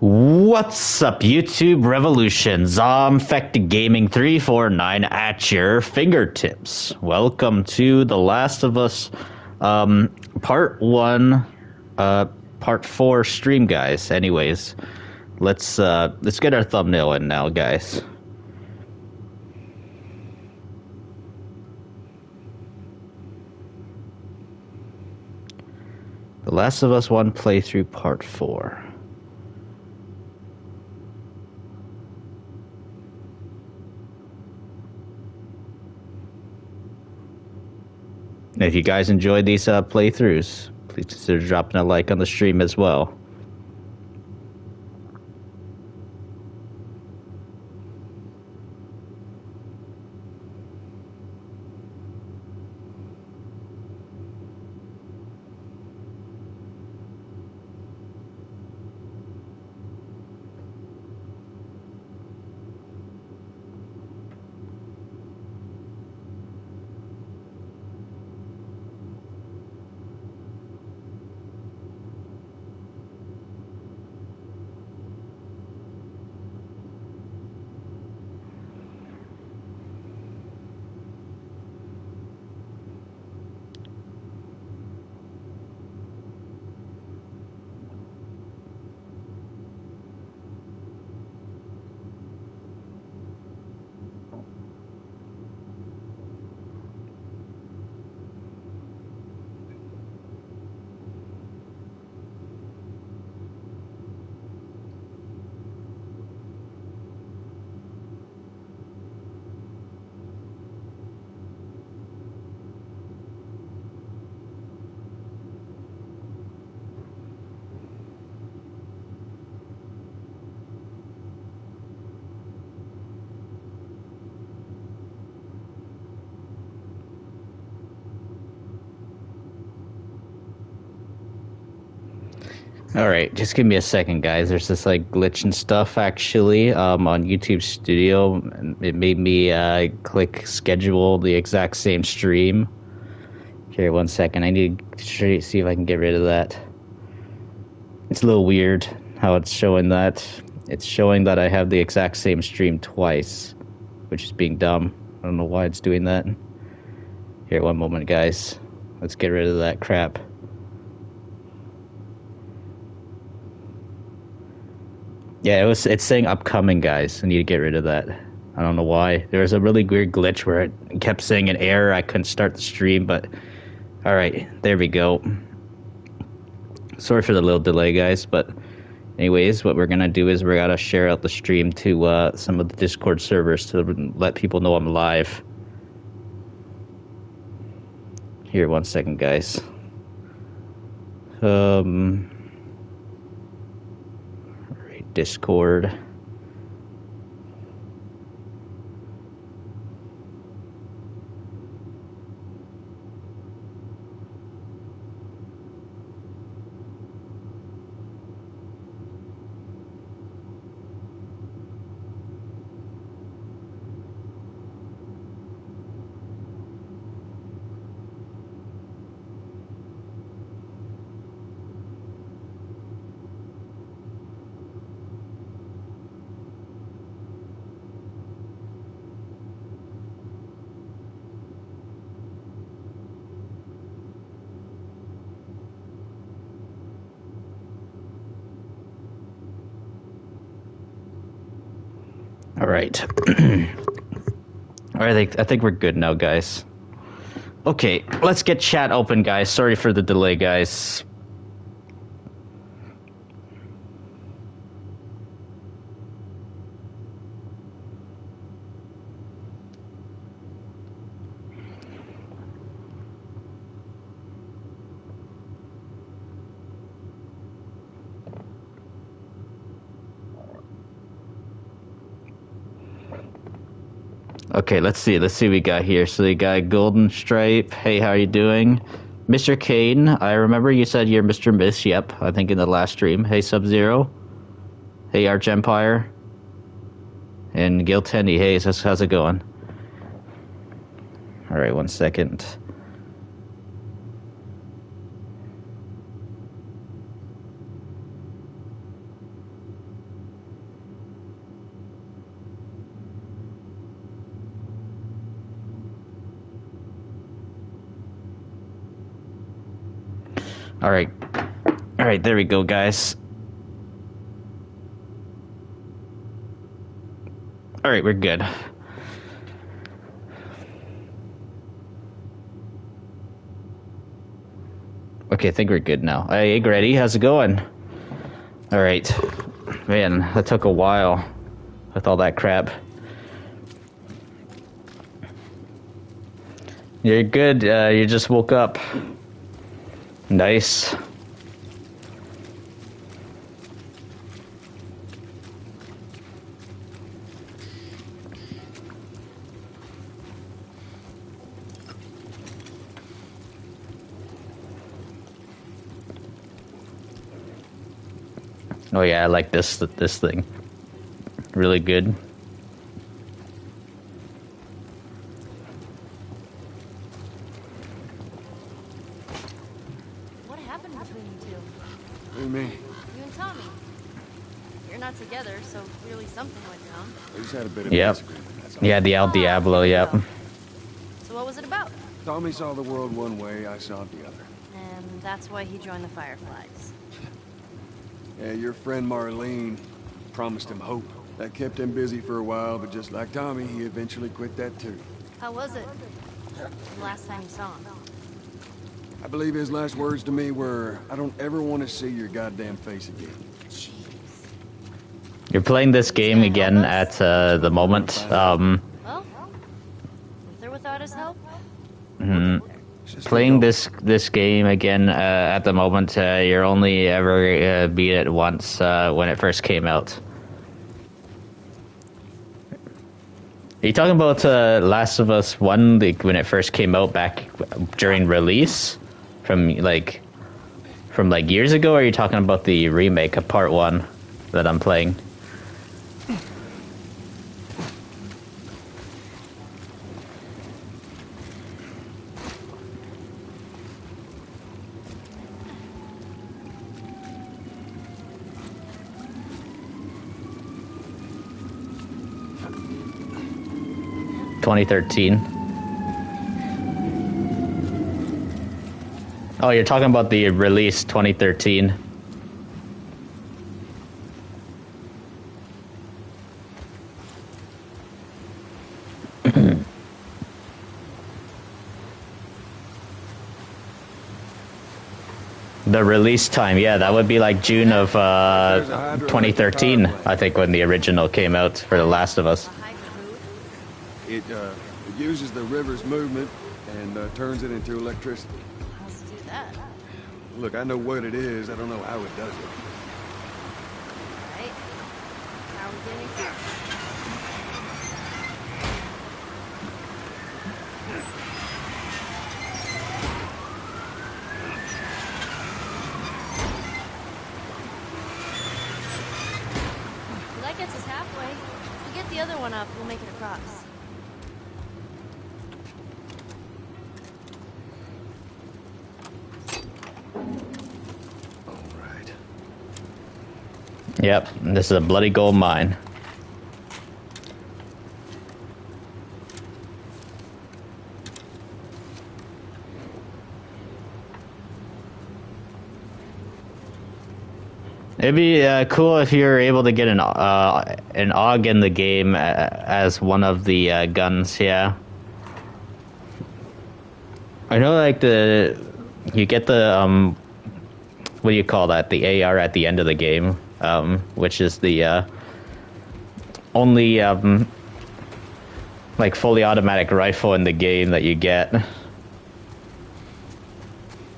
What's up, YouTube Revolution? Zombfected Gaming 349 at your fingertips. Welcome to The Last of Us, Part 1, Part 4 stream, guys. Anyways, let's get our thumbnail in now, guys. The Last of Us 1 playthrough, Part 4. And if you guys enjoyed these playthroughs, please consider dropping a like on the stream as well. Alright, just give me a second, guys. There's this like glitch and stuff actually on YouTube Studio. It made me click schedule the exact same stream. Here, 1 second. I need to see if I can get rid of that. It's a little weird how it's showing that. It's showing that I have the exact same stream twice, which is being dumb. I don't know why it's doing that. Here, 1 moment, guys. Let's get rid of that crap. Yeah, it's saying upcoming, guys. I need to get rid of that. I don't know why. There was a really weird glitch where it kept saying an error. I couldn't start the stream, but alright, there we go. Sorry for the little delay, guys, but anyways, what we're gonna do is we're gonna share out the stream to some of the Discord servers to let people know I'm live. Here, 1 second, guys. Discord. All right. All right, I think we're good now, guys. Okay, let's get chat open, guys. Sorry for the delay, guys. Okay, let's see what we got here. So we got Golden Stripe. Hey, how are you doing? Mr. Kane, I remember you said you're Mr. Miss. Yep, I think in the last stream. Hey, Sub-Zero. Hey, Arch Empire. And Gil Tendy. Hey, how's it going? All right, 1 second. All right. All right, there we go, guys. All right, we're good. Okay, I think we're good now. Hey, Grady, how's it going? All right. Man, that took a while with all that crap. You're good. You just woke up. Nice. Oh yeah, I like this thing. Really good. What happened between you two? What do you mean? You and Tommy. You're not together, so clearly something went down. We just had a bit of Yep. disagreement, that's all. Yeah, the El Diablo, There we yep. go. So what was it about? Tommy saw the world one way, I saw it the other. And that's why he joined the Fireflies. Yeah, your friend Marlene promised him hope. That kept him busy for a while, but just like Tommy, he eventually quit that too. How was it? The last time you saw him? I believe his last words to me were, I don't ever want to see your goddamn face again. Jeez. You're playing this game again at the moment. Well, with or without his help? Playing this game again at the moment. You're only ever beat it once when it first came out. Are you talking about Last of Us 1 when it first came out back during release from years ago, or are you talking about the remake of Part 1 that I'm playing? (2013). Oh, you're talking about the release 2013. The release time, yeah, that would be like June of 2013, I think, when the original came out for The Last of Us. A hydro boot? It uses the river's movement and turns it into electricity. How's it do that? Look, I know what it is, I don't know how it does it. Right? How are we getting here? Well, that gets us halfway. If we get the other one up, we'll make it across. All right. Yep, this is a bloody gold mine. It'd be cool if you're able to get an AUG in the game as one of the guns. Yeah, I know. Like you get the what do you call that? The AR at the end of the game, which is the only like fully automatic rifle in the game that you get.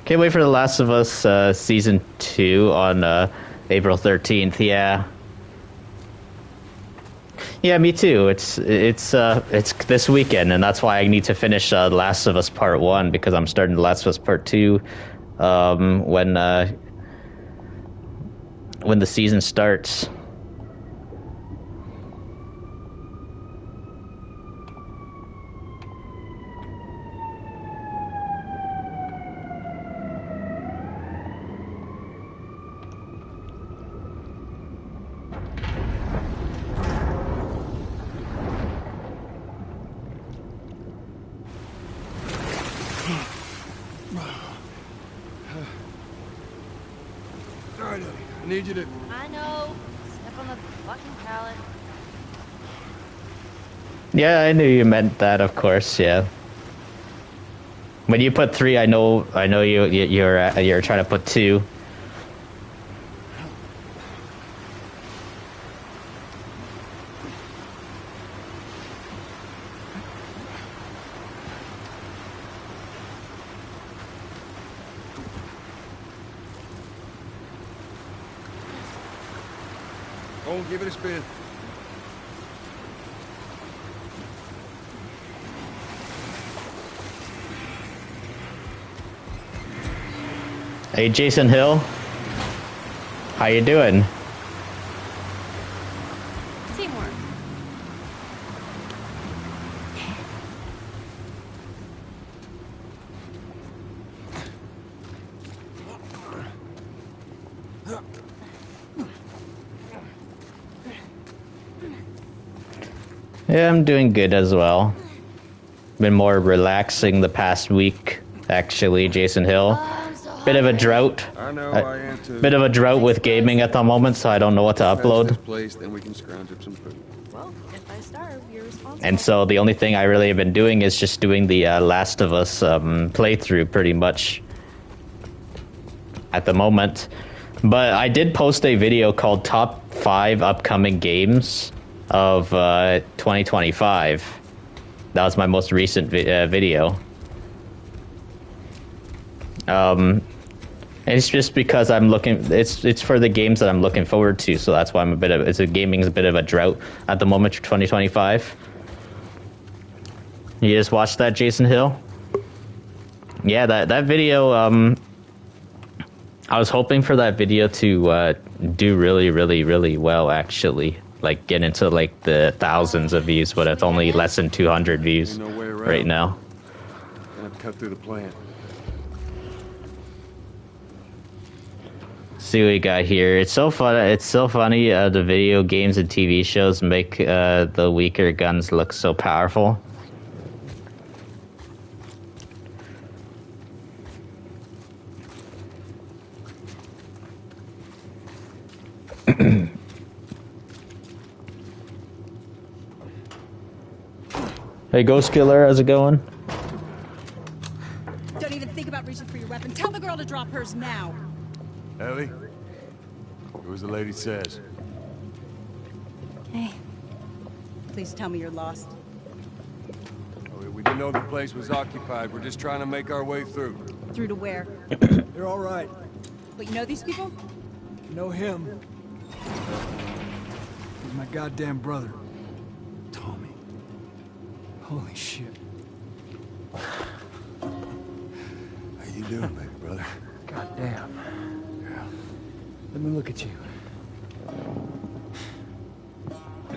Can't wait for The Last of Us Season 2 on April 13th, yeah. Yeah, me too. It's this weekend, and that's why I need to finish The Last of Us Part 1, because I'm starting The Last of Us Part 2 when the season starts. I need you to... I know. Step on the fucking pallet. Yeah, I knew you meant that, of course, yeah. When you put 3, I know you're trying to put 2. Oh, give it a spin. Hey, Jason Hill. How you doing? Teamwork. Yeah, I'm doing good as well. Been more relaxing the past week, actually, Jason Hill. I'm so Bit of a hungry. drought. I know I am too. Bit of a drought with gaming at the moment, so I don't know what to Past this upload. place, then we can scrounge up some food. Well, if I starve, you're responsible. And so the only thing I really have been doing is just doing the Last of Us playthrough, pretty much, at the moment. But I did post a video called Top 5 Upcoming Games of 2025. That was my most recent video. It's just because I'm looking. It's for the games that I'm looking forward to, so that's why gaming's a bit of a drought at the moment for 2025. You just watched that, Jason Hill? Yeah, that video. I was hoping for that video to do really, really, really well, actually. Like, get into, like, the thousands of views, but it's only less than 200 views Ain't no way around. right now. Gonna have to cut through the plant. See what we got here. It's so fun. It's so funny. The video games and TV shows make the weaker guns look so powerful. Hey, Ghost Killer, how's it going? Don't even think about reaching for your weapon. Tell the girl to drop hers now. Ellie? Do as the lady says. Hey. Please tell me you're lost. We didn't know the place was occupied. We're just trying to make our way through. Through to where? They're all right. But you know these people? Know him. He's my goddamn brother. Tommy. Holy shit. How you doing, baby brother? Goddamn. Yeah. Let me look at you.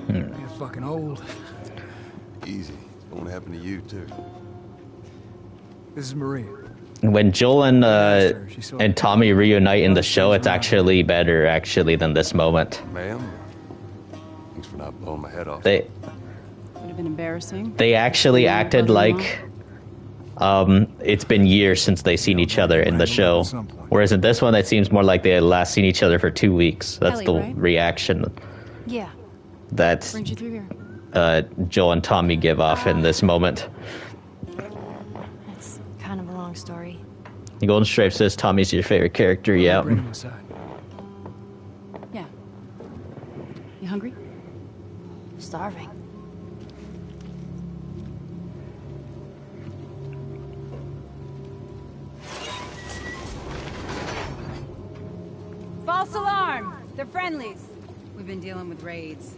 You're fucking old. Easy. It's going to happen to you, too. This is Maria. When Joel and Tommy reunite in the show, it's actually better, actually, than this moment. Ma'am? Thanks for not blowing my head off. They Would have been embarrassing. actually acted like it's been years since they've seen each other in the show. Whereas in this one, it seems more like they had last seen each other for 2 weeks. That's Ellie, the right? reaction Yeah. that Brings you through here. Joel and Tommy give off in this moment. It's kind of a long story. Golden Stripe says Tommy's your favorite character. Yeah. Bring him inside. Yeah. You hungry? Starving. False alarm! They're friendlies. We've been dealing with raids.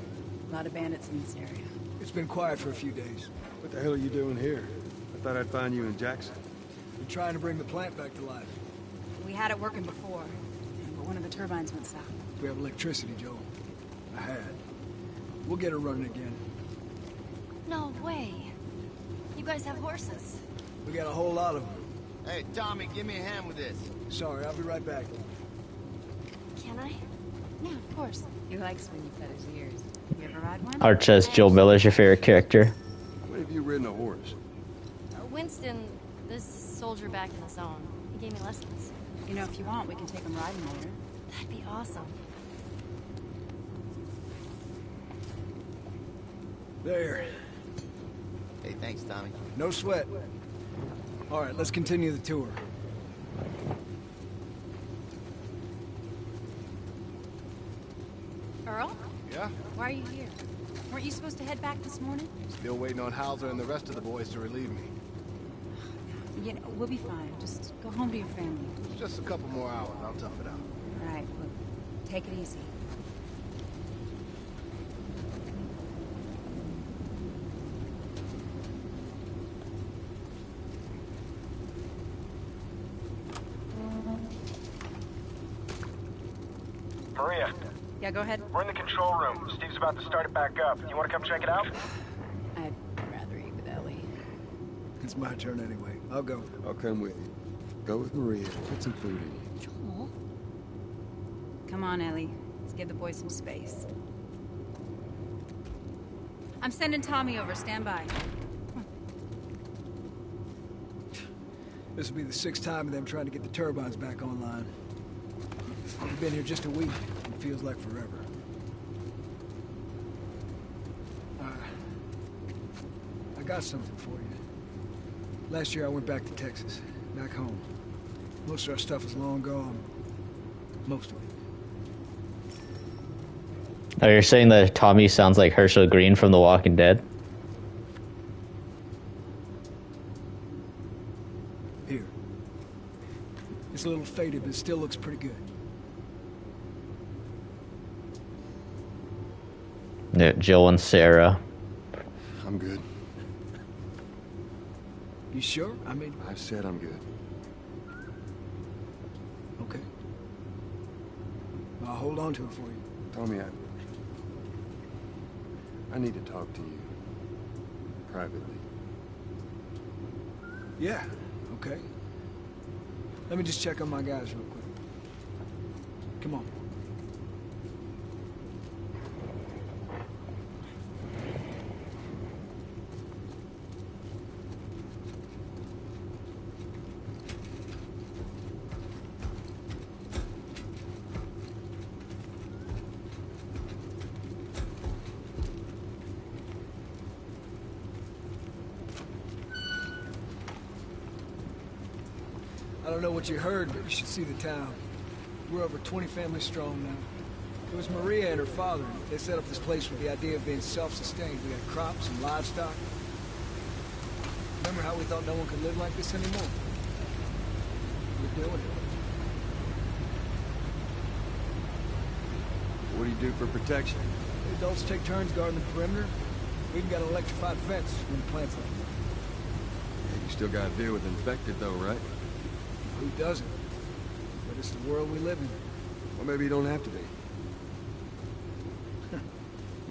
A lot of bandits in this area. It's been quiet for a few days. What the hell are you doing here? I thought I'd find you in Jackson. We're trying to bring the plant back to life. We had it working before, but one of the turbines went south. We have electricity, Joel. I had. We'll get it running again. No way. You guys have horses. We got a whole lot of them. Hey, Tommy, give me a hand with this. Sorry, I'll be right back. Can I? Yeah, of course. He likes when you pet his ears. You ever ride one? Arch says Joel Miller's your favorite character. When have you ridden a horse? Winston, this soldier back in the zone, he gave me lessons. You know, if you want, we can take him riding later. That'd be awesome. There. Hey, thanks, Tommy. No sweat. All right, let's continue the tour. Earl? Yeah? Why are you here? Weren't you supposed to head back this morning? Still waiting on Hauser and the rest of the boys to relieve me. You know, we'll be fine. Just go home to your family. Just a couple more hours. I'll tough it out. All right, look, take it easy. Maria, Yeah, go ahead. we're in the control room. Steve's about to start it back up. You want to come check it out? I'd rather eat with Ellie. It's my turn anyway. I'll go. I'll come with you. Go with Maria. Put some food in you. Joel? Come on, Ellie. Let's give the boys some space. I'm sending Tommy over. Stand by. This will be the 6th time of them trying to get the turbines back online. We've been here just a week. It feels like forever. I got something for you. Last year I went back to Texas, back home. Most of our stuff is long gone. Most of it. Oh, you're saying that Tommy sounds like Herschel Green from The Walking Dead? Here. It's a little faded, but it still looks pretty good. Yeah, Jill and Sarah. I'm good. You sure? I mean, I've said I'm good. okay. I'll hold on to it for you. Tommy, I need to talk to you. Privately. Yeah, okay. Let me just check on my guys real quick. Come on. I don't know what you heard, but you should see the town. We're over 20 families strong now. It was Maria and her father. They set up this place with the idea of being self-sustained. We had crops and livestock. Remember how we thought no one could live like this anymore? We're doing it. What do you do for protection? The adults take turns guarding the perimeter. We even got an electrified fence when the plant's like that. Yeah, you still gotta deal with infected though, right? Who doesn't? But it's the world we live in. Well, maybe you don't have to be.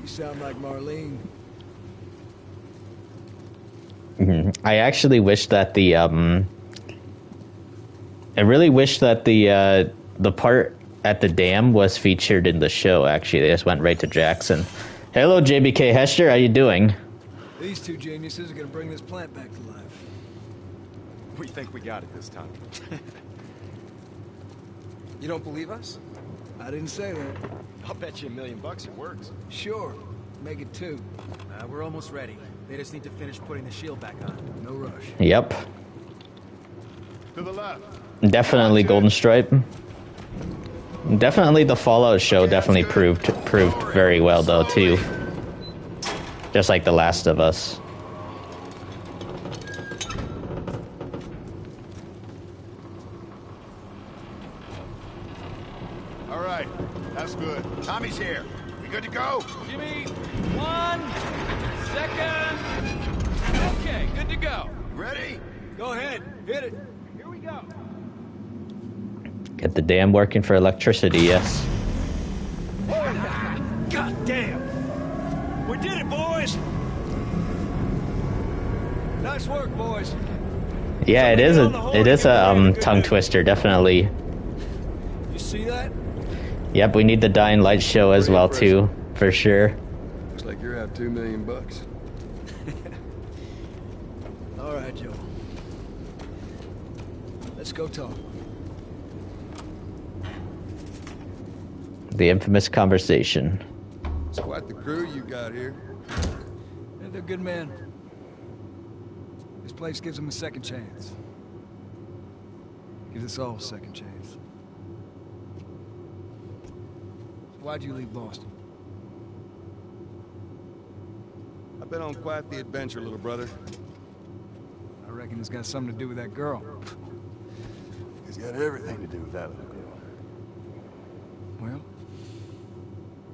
You sound like Marlene. I actually wish that I really wish that the part at the dam was featured in the show. Actually, they just went right to Jackson. Hello, JBK Hester. How you doing? These two geniuses are gonna bring this plant back to life. We think we got it this time. You don't believe us? I didn't say that. I'll bet you $1 million it works. Sure. Make it 2. We're almost ready. They just need to finish putting the shield back on. No rush. Yep. To the left. Definitely Golden Stripe. Definitely the Fallout show definitely proved very well though too. Just like The Last of Us. All right, that's good. Tommy's here. We good to go? Give me 1 second. Okay, good to go. Ready? Go ahead. Hit it. Here we go. Get the dam working for electricity, yes. God damn. We did it, boys. Nice work, boys. Yeah, it is a tongue twister, definitely. You see that? Yep, we need the Dying Light show as well too, for sure. Looks like you're out $2 million. All right, Joe. Let's go talk. The infamous conversation. It's quite the crew you got here. Yeah, they're good men. This place gives them a second chance. Gives us all a second chance. Why'd you leave Boston? I've been on quite the adventure, little brother. I reckon it's got something to do with that girl. It's got everything to do with that little girl. Well,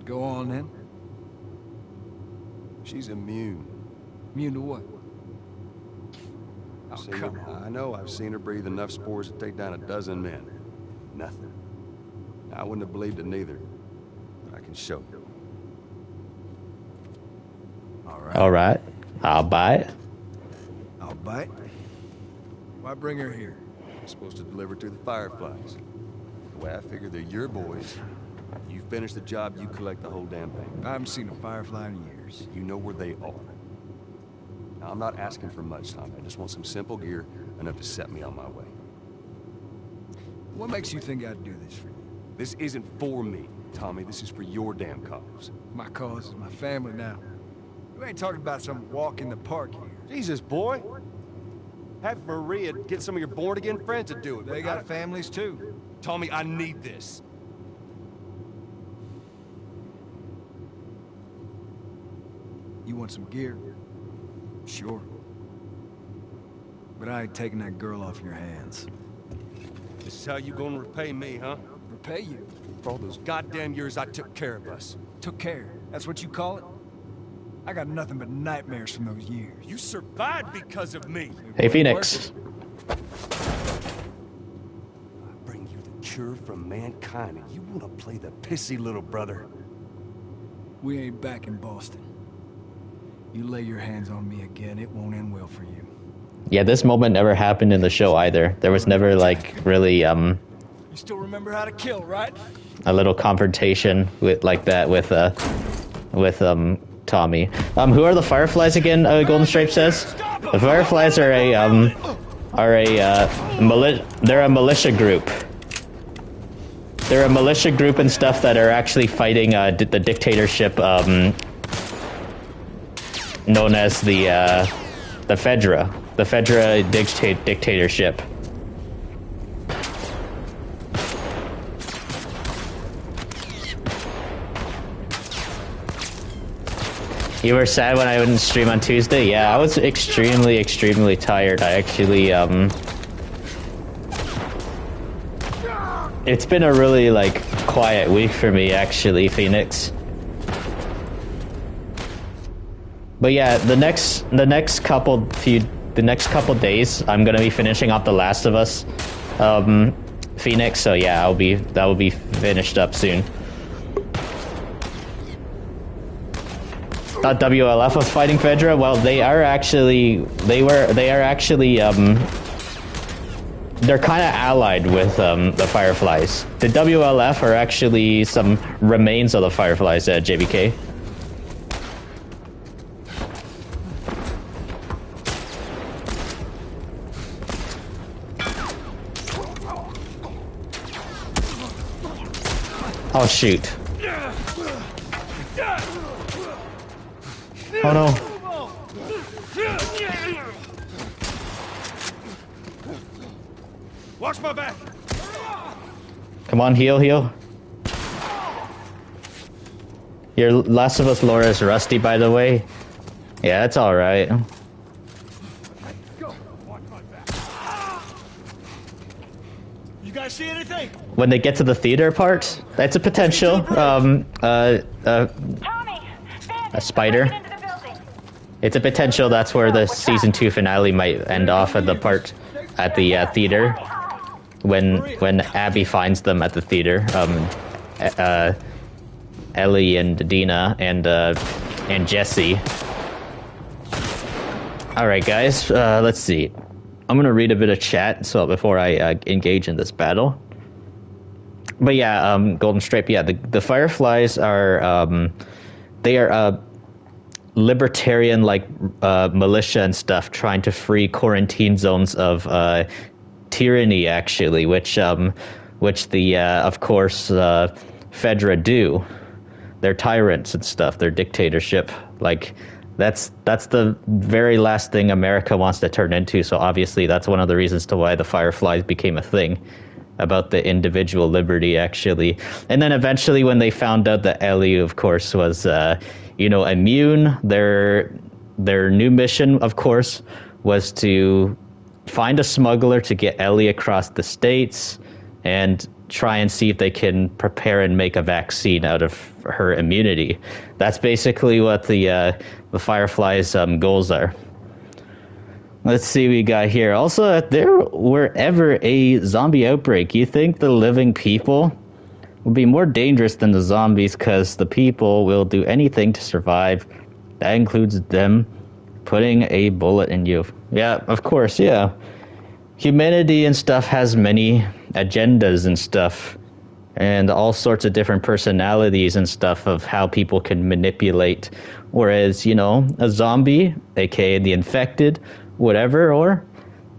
go on then. She's immune. Immune to what? Oh, See, come on. I know I've seen her breathe enough spores to take down a dozen men. Nothing. I wouldn't have believed it neither. But I can show you. All right. I'll buy it. I'll bite. Why bring her here? I'm supposed to deliver to the Fireflies. The way I figure they're your boys. You finish the job, you collect the whole damn thing. I haven't seen a Firefly in years. You know where they are. Now, I'm not asking for much, Tommy. I just want some simple gear, enough to set me on my way. What makes you think I'd do this for you? This isn't for me, Tommy. This is for your damn cause. My cause is my family now. You ain't talking about some walk in the park here. Jesus, boy. Have Maria get some of your born-again friends to do it. They got families too. Tommy, I need this. You want some gear? Sure. But I ain't taking that girl off your hands. This is how you gonna repay me, huh? Repay you? For all those goddamn years I took care of us. Took care. That's what you call it? I got nothing but nightmares from those years. You survived because of me. Hey, Phoenix. I bring you the cure from mankind, and you wanna play the pissy little brother. We ain't back in Boston. You lay your hands on me again, it won't end well for you. Yeah, this moment never happened in the show either. There was never like really You still remember how to kill, right? a little confrontation with like that with Tommy. Who are the Fireflies again? Golden Stripe says the Fireflies are they're a militia group. They're a militia group and stuff that are actually fighting the dictatorship known as the Fedra. The Fedra dictatorship. You were sad when I wouldn't stream on Tuesday? Yeah, I was extremely tired. I actually, it's been a really, like, quiet week for me, actually, Phoenix. But yeah, the next couple days, I'm gonna be finishing off The Last of Us, Phoenix, so yeah, that will be finished up soon. Thought WLF was fighting Fedra. Well, they are actually they're kind of allied with the Fireflies. The WLF are actually some remains of the Fireflies at JBK. Oh shoot. Oh no. Watch my back. Come on, heal. Your Last of Us lore is rusty, by the way. Yeah, it's alright. You guys see anything? When they get to the theater part, that's a potential. A spider. It's a potential. That's where the season 2 finale might end off at the part at the theater when Abby finds them at the theater. Ellie and Dina and Jesse. All right, guys. Let's see. I'm gonna read a bit of chat before I engage in this battle. But yeah, Golden Stripe. Yeah, the Fireflies are they are libertarian like militia and stuff trying to free quarantine zones of tyranny, actually, which the of course Fedra do. They're tyrants and stuff. Their dictatorship. Like, that's the very last thing America wants to turn into. So obviously that's one of the reasons to why the Fireflies became a thing. About the individual liberty, actually. And then eventually when they found out that Ellie, of course, was, immune, their new mission, of course, was to find a smuggler to get Ellie across the states and try and see if they can prepare and make a vaccine out of her immunity. That's basically what the Fireflies' goals are. Let's see what we got here. Also, if there were ever a zombie outbreak, you think the living people will be more dangerous than the zombies because the people will do anything to survive. That includes them putting a bullet in you. Yeah, of course, yeah. Humanity and stuff has many agendas and stuff, and all sorts of different personalities and stuff of how people can manipulate. Whereas, a zombie, aka the infected, whatever, or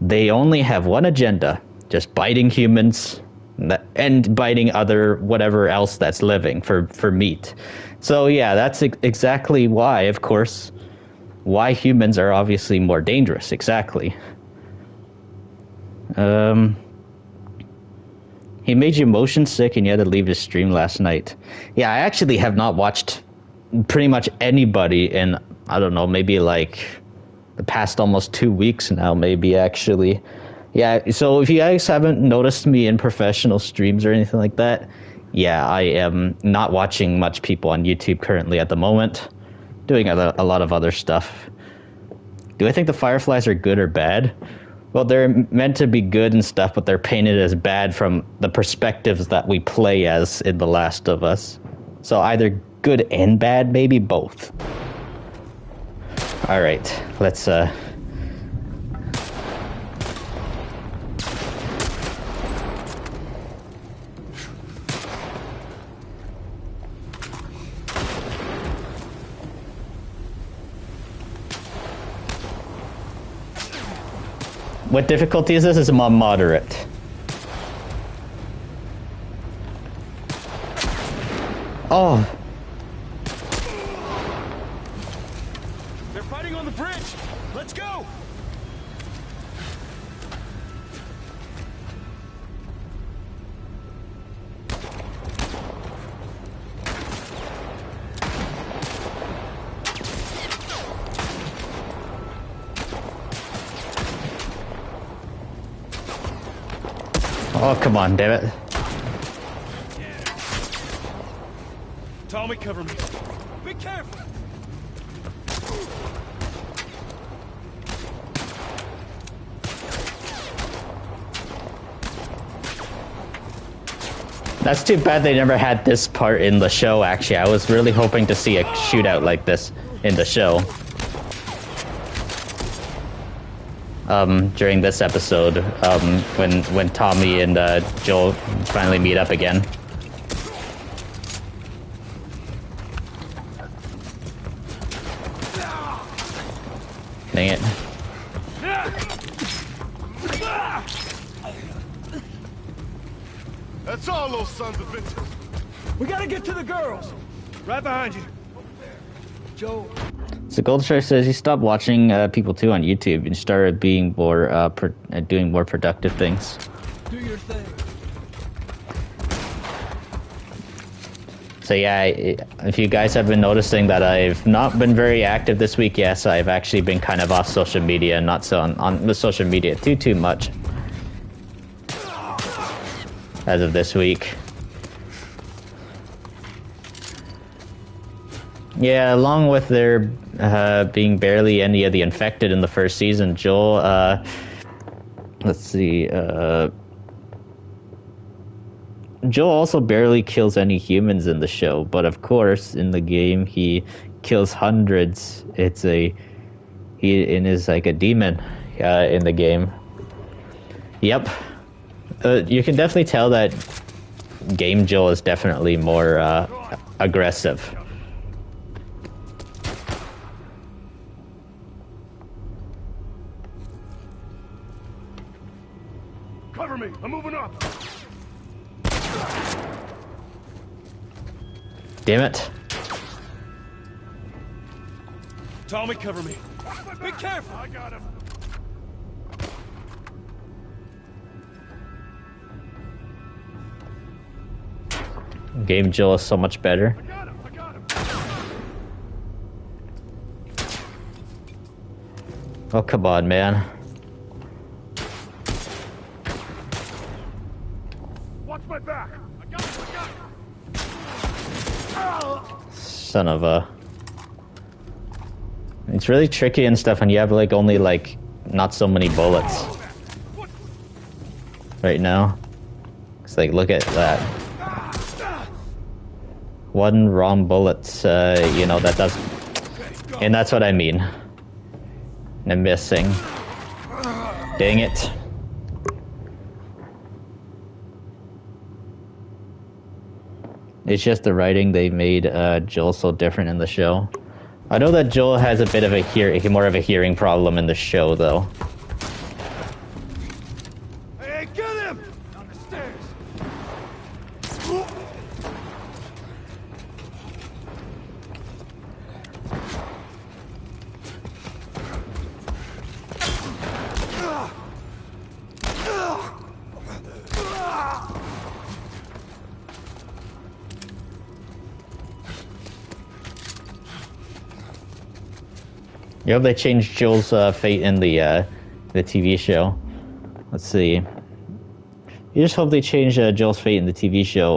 they only have one agenda, just biting humans and biting other whatever else that's living for meat. So yeah, that's exactly why, of course, why humans are obviously more dangerous. Exactly. He made you motion sick and you had to leave his stream last night. Yeah, I actually have not watched pretty much anybody in, I don't know, maybe like the past almost 2 weeks now, maybe, actually. Yeah, so if you guys haven't noticed me in professional streams or anything like that, yeah, I am not watching much people on YouTube currently at the moment. Doing a lot of other stuff. Do I think the Fireflies are good or bad? Well, they're meant to be good and stuff, but they're painted as bad from the perspectives that we play as in The Last of Us. So either good and bad, maybe both. Alright, let's What difficulty is this? It's on moderate. Oh. They're fighting on the bridge. Let's go. Oh, come on, damn it. Tommy, cover me. Be careful. That's too bad they never had this part in the show, actually. I was really hoping to see a shootout like this in the show. During this episode, when Tommy and Joel finally meet up again. Dang it. That's all, those sons of bitches. We gotta get to the girls. Right behind you. Joe. So Goldstrike says he stopped watching people too on YouTube and started being more doing more productive things. Do your thing. So yeah, if you guys have been noticing that I've not been very active this week, yes, I've actually been kind of off social media, not so on the social media too much as of this week. Yeah, along with there being barely any of the infected in the first season, Joel, let's see, Joel also barely kills any humans in the show, but of course, in the game, he kills hundreds. He is like a demon in the game. Yep. You can definitely tell that game Joel is definitely more aggressive. Cover me. I'm moving up. Damn it. Tommy, cover me. Be careful. I got him. Game Jill is so much better. I got him. Oh, come on, man. Watch my back. I got him. Son of a... It's really tricky and stuff, and you have like only like not so many bullets right now. It's like, look at that. One wrong bullet, you know, that does... And that's what I mean. I'm missing. Dang it. It's just the writing they made Joel so different in the show. I know that Joel has a bit of a more of a hearing problem in the show, though. Hey, get him! On the stairs. You hope they changed Joel's fate in the TV show. Let's see. You just hope they change Joel's fate in the TV show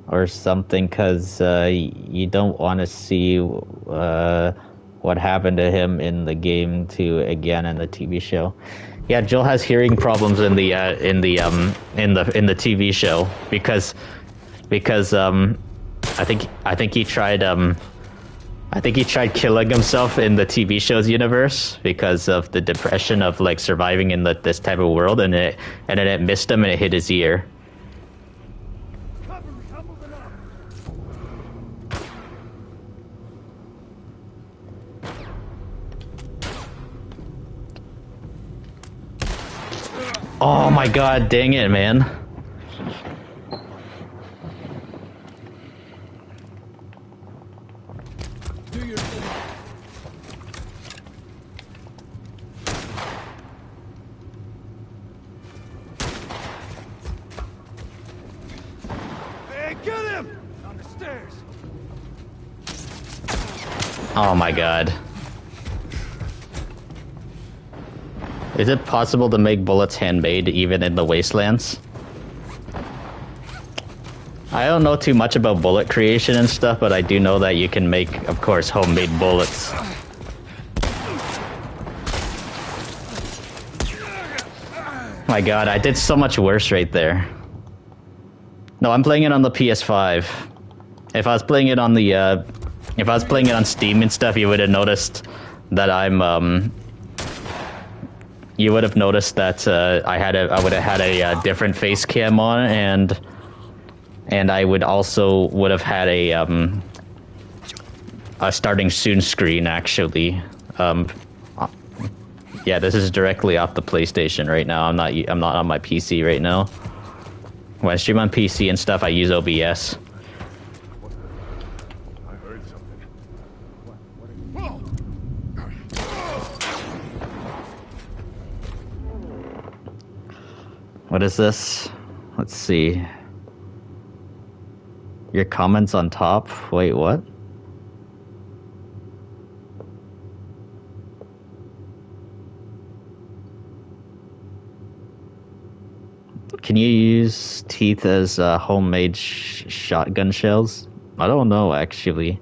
or something, because you don't want to see what happened to him in the game to again in the TV show. Yeah, Joel has hearing problems in the TV show because I think he tried killing himself in the TV show's universe because of the depression of like surviving in this type of world, and then it missed him and it hit his ear. Oh my god, dang it, man. Oh my god. Is it possible to make bullets handmade even in the wastelands? I don't know too much about bullet creation and stuff, but I do know that you can make, of course, homemade bullets. My god, I did so much worse right there. No, I'm playing it on the PS5. If I was playing it on the, if I was playing it on Steam and stuff, you would have noticed that I'm, you would have noticed that I would have had a different face cam on, and I would have had a starting soon screen actually. Yeah, this is directly off the PlayStation right now. I'm not on my PC right now. When I stream on PC and stuff, I use OBS. What is this? Let's see. Your comments on top? Wait, what? Can you use teeth as homemade shotgun shells? I don't know, actually.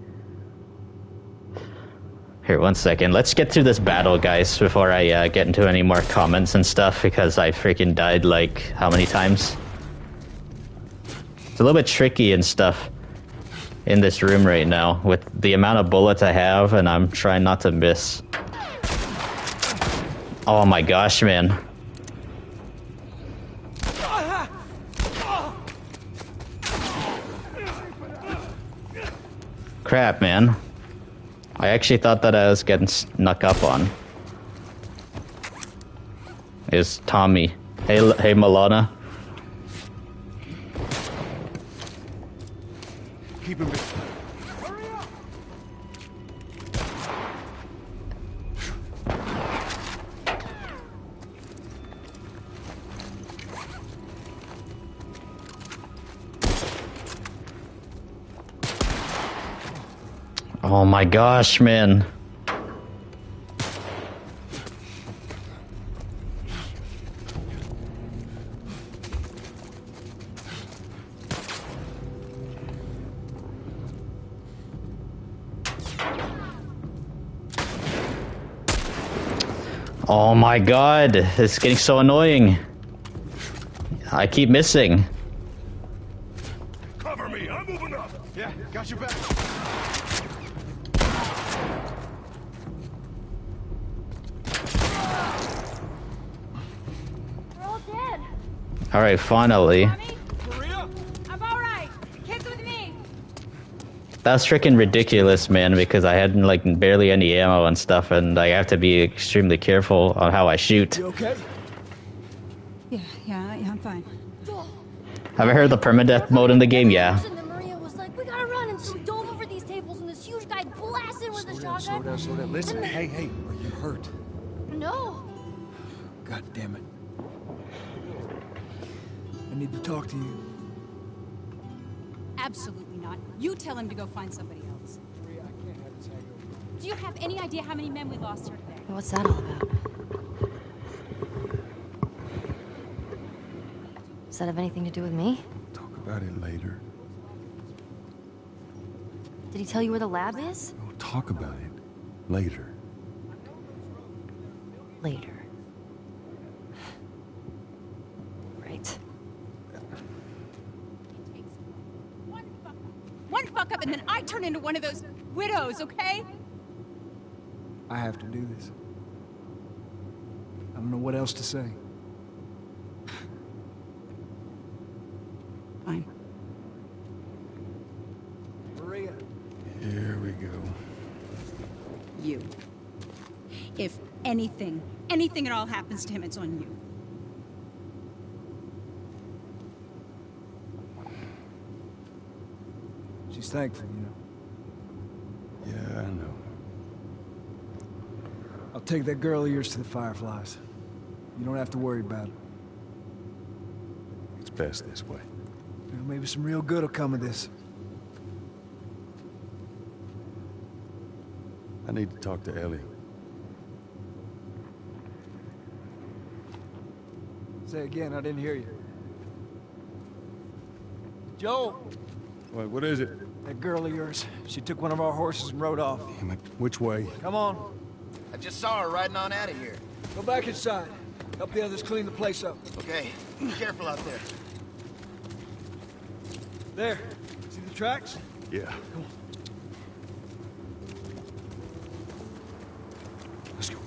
Here, one second. Let's get through this battle, guys, before I get into any more comments and stuff, because I freaking died, like, how many times? It's a little bit tricky and stuff in this room right now, with the amount of bullets I have, and I'm trying not to miss. Oh my gosh, man. Crap, man. I actually thought that I was getting snuck up on. Is Tommy. Hey, Milana. Keep him busy. Oh my gosh, man. Oh my god, it's getting so annoying. I keep missing. Cover me, I'm moving up. Yeah, got your back. We're all dead. Alright, finally. Maria? I'm alright. Kids with me. That's freaking ridiculous, man, because I had like barely any ammo and stuff, and I have to be extremely careful on how I shoot. You okay? Yeah, I'm fine. Have I heard the permadeath mode in the game? Yeah. And then Maria was like, we gotta run, and so we dove over these tables, and this huge guy blasted with a shotgun. Slow down. Listen, hey, are you hurt? No. God damn it. I need to talk to you. Absolutely not. You tell him to go find somebody else. Maria, I can't have this hangover. Do you have any idea how many men we lost here today? What's that all about? Does that have anything to do with me? Talk about it later. Did he tell you where the lab is? We'll talk about it later. Later. Right. One fuck up and then I turn into one of those widows, okay? I have to do this. I don't know what else to say. Fine. Maria. Here we go. You. If anything at all happens to him, it's on you. She's thankful, you know. Yeah, I know. I'll take that girl of yours to the Fireflies. You don't have to worry about it. It's best this way. You know, maybe some real good will come of this. I need to talk to Ellie. Say again, I didn't hear you. Joe! Wait, what is it? That girl of yours. She took one of our horses and rode off. Damn it. Which way? Come on. I just saw her riding on out of here. Go back inside. Help the others clean the place up. Okay, be careful out there. There. See the tracks? Yeah. Come on. Let's go.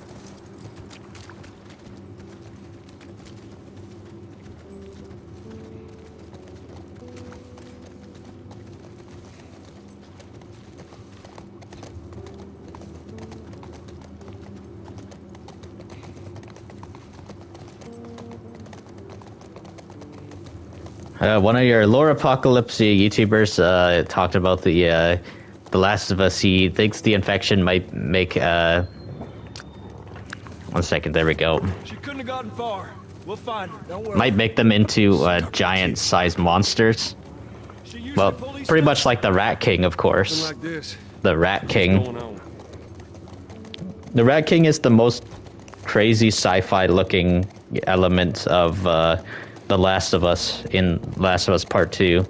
One of your lore apocalypse YouTubers talked about the Last of Us. He thinks the infection might make 1 second, there we go. She couldn't have gotten far. We'll find her. Don't worry. Might make them into giant-sized monsters. Well, pretty much like the Rat King, of course. Like this. The Rat King. What's going on? The Rat King is the most crazy sci-fi looking element of The Last of Us in Last of Us Part 2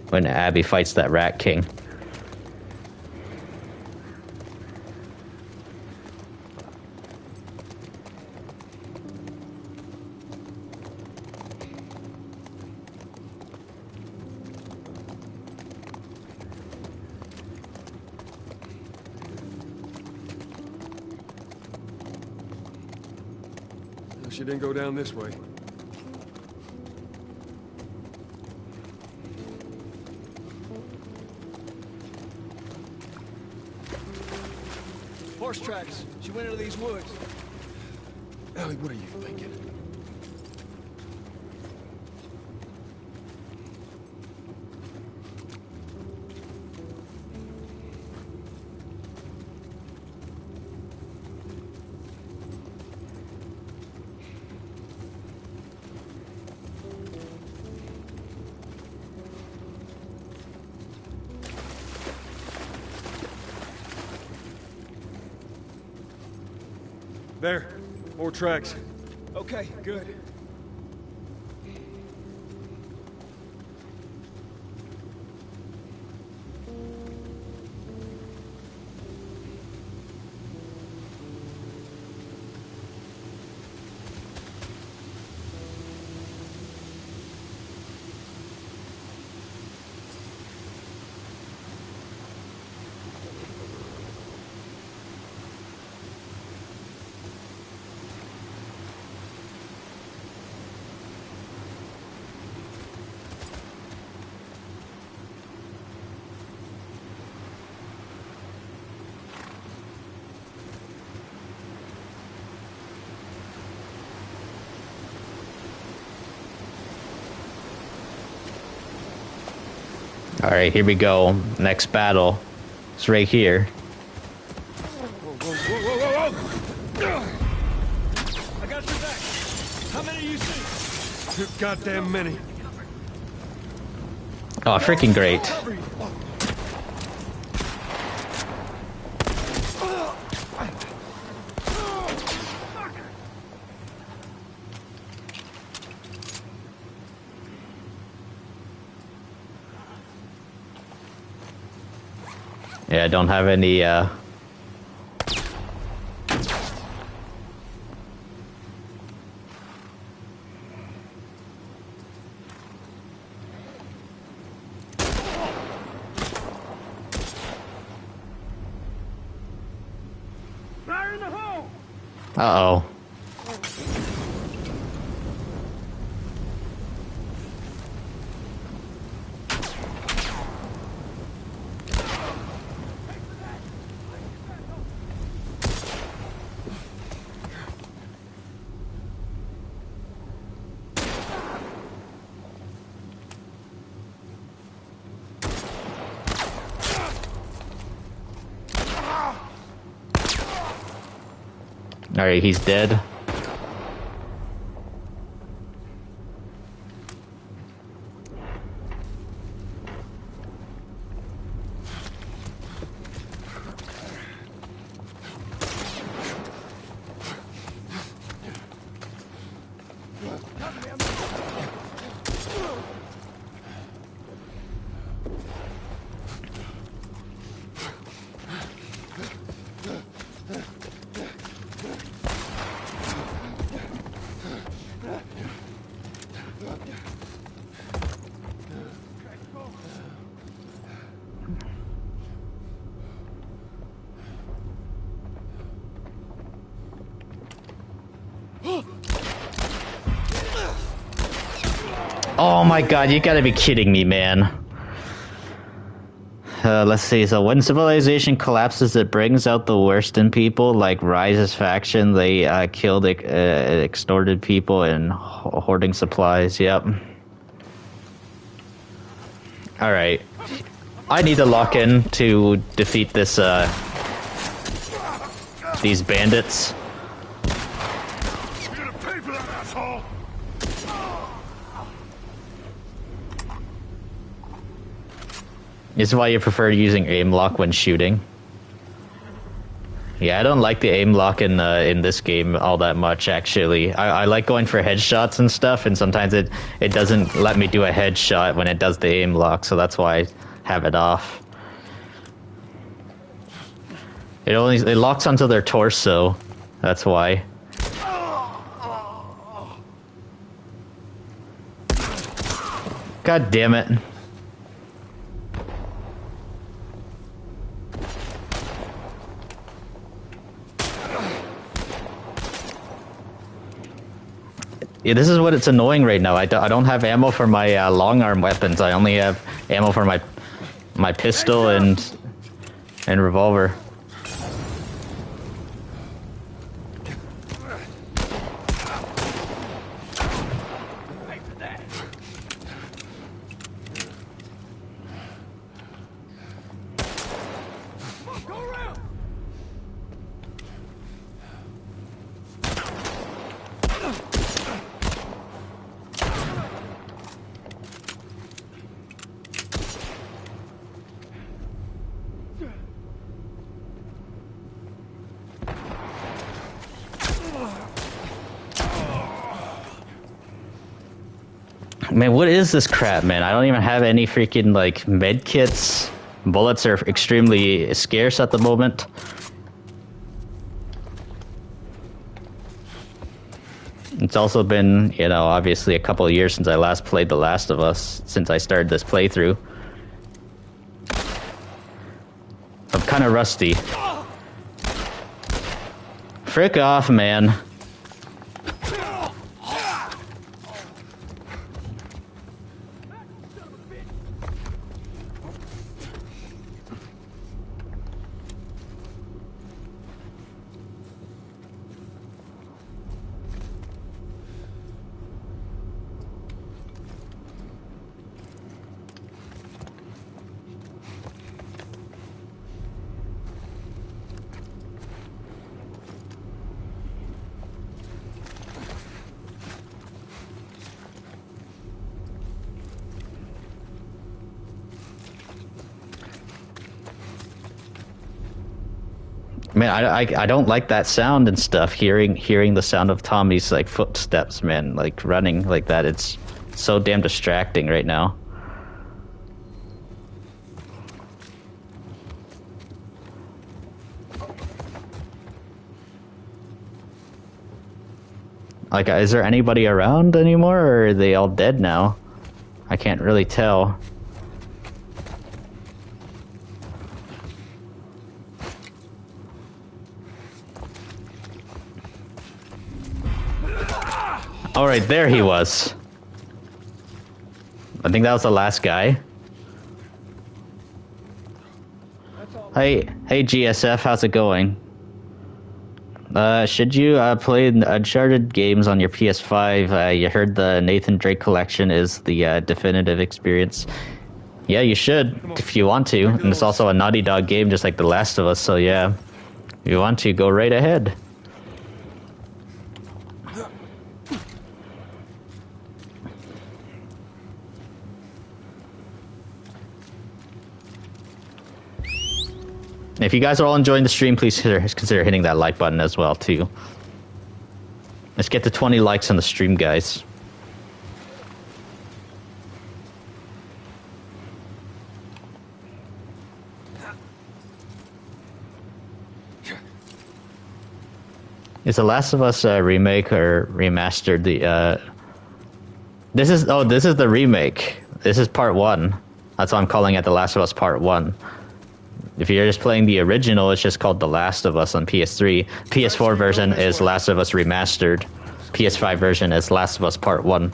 when Abby fights that Rat King. She didn't go down this way. Horse tracks. She went into these woods. Ellie, what are you thinking? There. More tracks. Okay, good. Alright, here we go. Next battle. It's right here. Whoa. I got your back. How many do you see? Too goddamn many. Oh, freaking great. Yeah, I don't have any, Fire in the hole! Uh-oh. Alright, he's dead. Oh my god, you gotta be kidding me, man. Let's see, so when civilization collapses, it brings out the worst in people, like Rise's faction. They killed extorted people and hoarding supplies, yep. Alright. I need to lock in to defeat this, these bandits. You're gonna pay for that, asshole! This is why you prefer using aim lock when shooting. Yeah, I don't like the aim lock in this game all that much, actually. I like going for headshots and stuff, and sometimes it doesn't let me do a headshot when it does the aim lock, so that's why I have it off. It locks onto their torso. That's why. God damn it. Yeah, this is what it's annoying right now. I don't have ammo for my long arm weapons. I only have ammo for my pistol and revolver. Man, what is this crap, man? I don't even have any freaking, like, med kits. Bullets are extremely scarce at the moment. It's also been, you know, obviously a couple of years since I last played The Last of Us, since I started this playthrough. I'm kind of rusty. Frick off, man. Man, I don't like that sound and stuff. Hearing the sound of Tommy's like footsteps, man, like running like that. It's so damn distracting right now. Like, is there anybody around anymore, or are they all dead now? I can't really tell. All right, there he was. I think that was the last guy. Hey GSF, how's it going? Should you play Uncharted games on your PS5? You heard the Nathan Drake collection is the definitive experience. Yeah, you should, if you want to. And it's also a Naughty Dog game, just like The Last of Us, so yeah. If you want to, go right ahead. If you guys are all enjoying the stream, please consider hitting that like button as well, too. Let's get to 20 likes on the stream, guys. Is The Last of Us remake or remastered? This is the remake. This is part 1. That's why I'm calling it The Last of Us Part 1. If you're just playing the original, it's just called The Last of Us on PS3. PS4 version is Last of Us Remastered. PS5 version is Last of Us Part 1.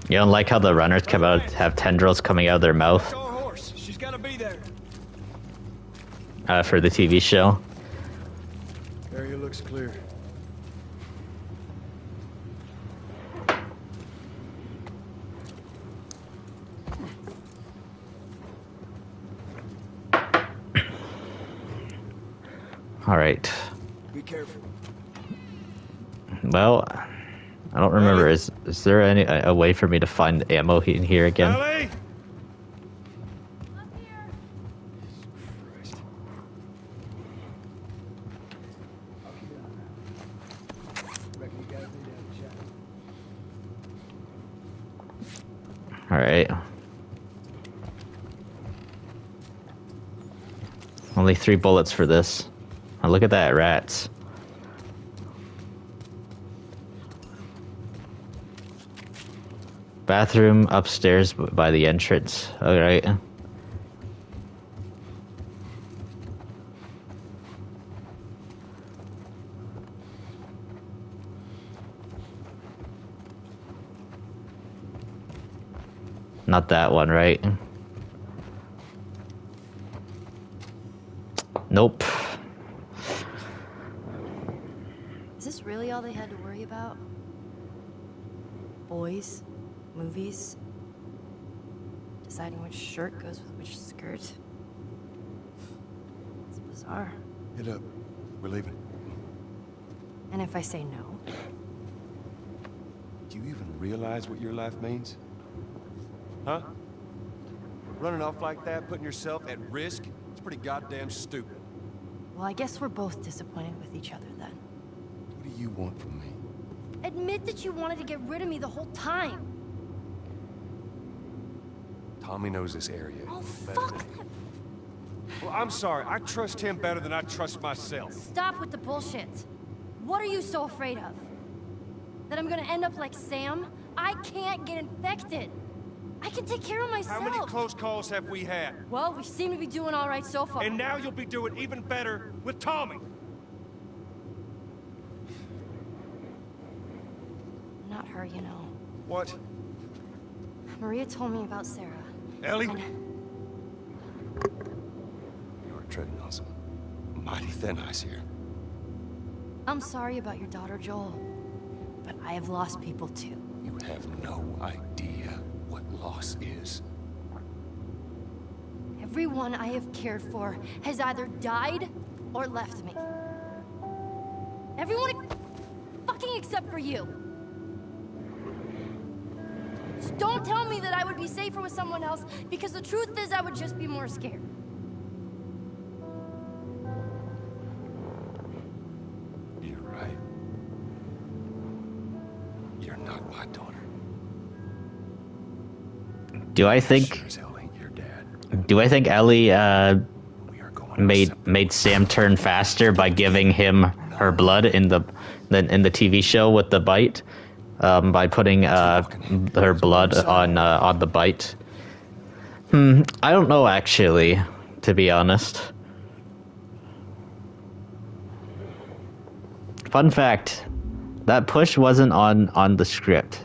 You don't like how the runners come out have tendrils coming out of their mouth? She's gotta be there. For the TV show. Area looks clear. All right. Be careful. Well, I don't remember. Is there any a way for me to find ammo in here again? Ellie? All right. Only 3 bullets for this. Oh, look at that, rats. Bathroom upstairs by the entrance. All right. Not that one, right? Nope. Is this really all they had to worry about? Boys, movies, deciding which shirt goes with which skirt. It's bizarre. Get up. We're leaving. And if I say no? Do you even realize what your life means? Huh? Running off like that, putting yourself at risk? It's pretty goddamn stupid. Well, I guess we're both disappointed with each other then. What do you want from me? Admit that you wanted to get rid of me the whole time. Tommy knows this area. Oh, better fuck than- them. Well, I'm sorry. I trust him better than I trust myself. Stop with the bullshit. What are you so afraid of? That I'm gonna end up like Sam? I can't get infected. I can take care of myself. How many close calls have we had? Well, we seem to be doing all right so far. And now you'll be doing even better with Tommy. Not her, you know. What? Maria told me about Sarah. Ellie? And You're treading on some mighty thin ice here. I'm sorry about your daughter, Joel. But I have lost people too. You have no idea what loss is. Everyone I have cared for has either died or left me. Everyone fucking except for you. Just don't tell me that I would be safer with someone else, because the truth is I would just be more scared. You're right. You're not my daughter. Do I think? Sure as hell ain't your dad. Do I think Ellie We are going made Sam turn faster by giving him her blood in the TV show with the bite, by putting her blood on the bite? I don't know actually, to be honest. Fun fact: that push wasn't on the script.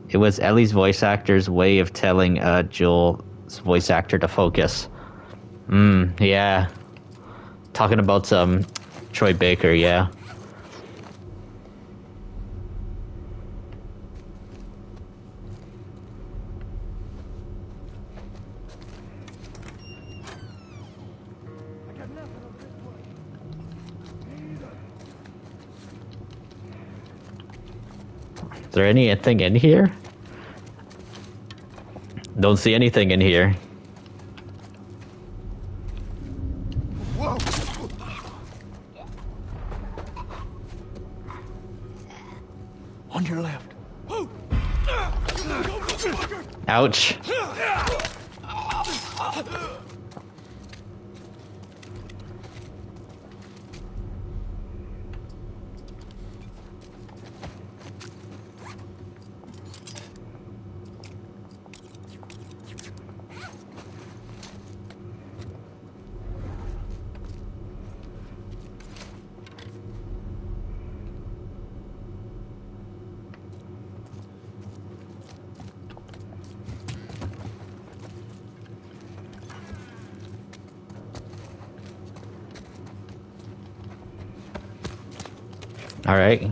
It was Ellie's voice actor's way of telling Joel's voice actor to focus. Yeah. Talking about Troy Baker, yeah. Is there anything in here? Don't see anything in here. Whoa! On your left. Ouch. All right,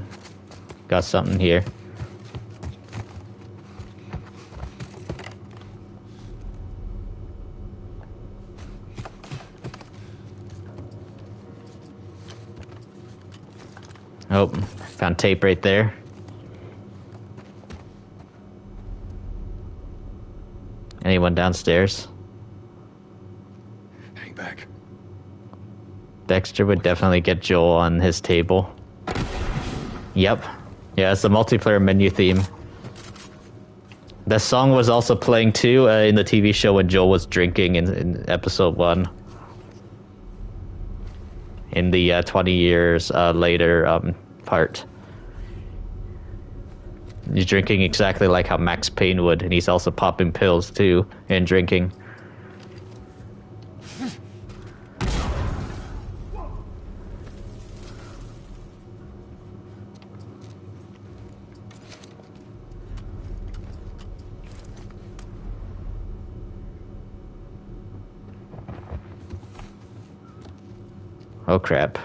got something here. Oh, found tape right there. Anyone downstairs? Hang back. Dexter would definitely get Joel on his table. Yep. Yeah, it's the multiplayer menu theme. The song was also playing too in the TV show when Joel was drinking in episode 1. In the 20 years later part. He's drinking exactly like how Max Payne would, and he's also popping pills too and drinking. Oh crap.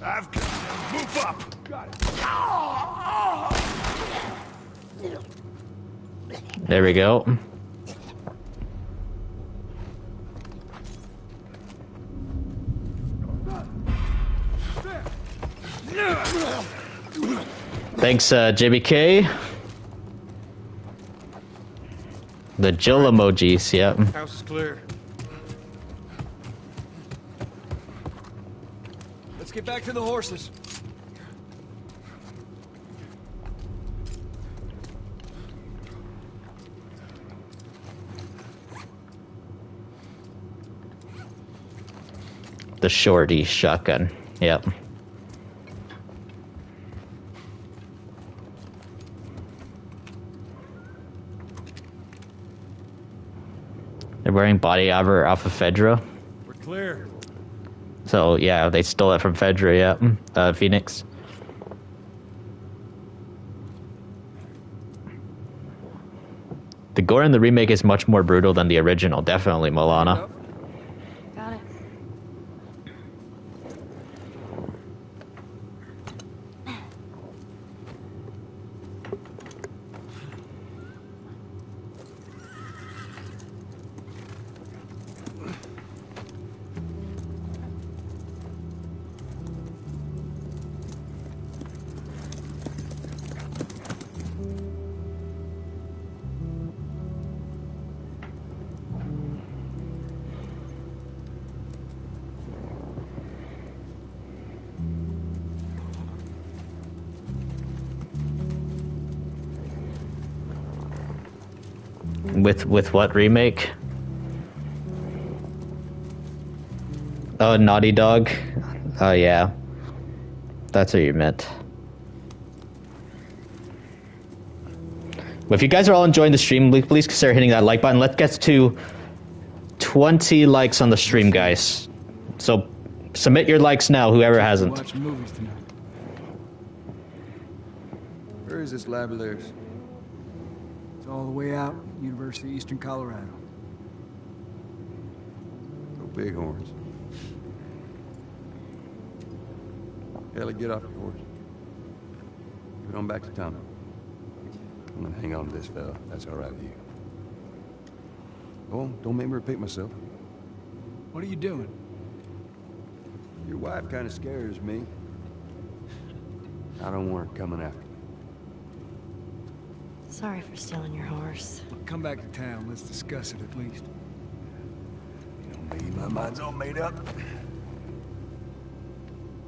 I've got to move up. Got it. There we go. Thanks, JBK. The Jill emojis, yep. House is clear. Let's get back to the horses. The shorty shotgun, yep. They're wearing body armor off of Fedra. We're clear. So, yeah, they stole it from Fedra, yeah. Phoenix. The gore in the remake is much more brutal than the original, definitely, Milana. Got it. With what remake? Oh, Naughty Dog? Oh, yeah. That's what you meant. But if you guys are all enjoying the stream, please consider hitting that like button. Let's get to 20 likes on the stream, guys. So submit your likes now, whoever hasn't. Watch movies tonight. Where is this lab of theirs? It's all the way out, University of Eastern Colorado. Go Bighorns. Ellie, get off your horse. Get on back to Tommy. I'm gonna hang on to this fella. That's all right with you. Go on, don't make me repeat myself. What are you doing? Your wife kind of scares me. I don't want her coming after me. Sorry for stealing your horse. Look, come back to town. Let's discuss it at least. You know me, my mind's all made up.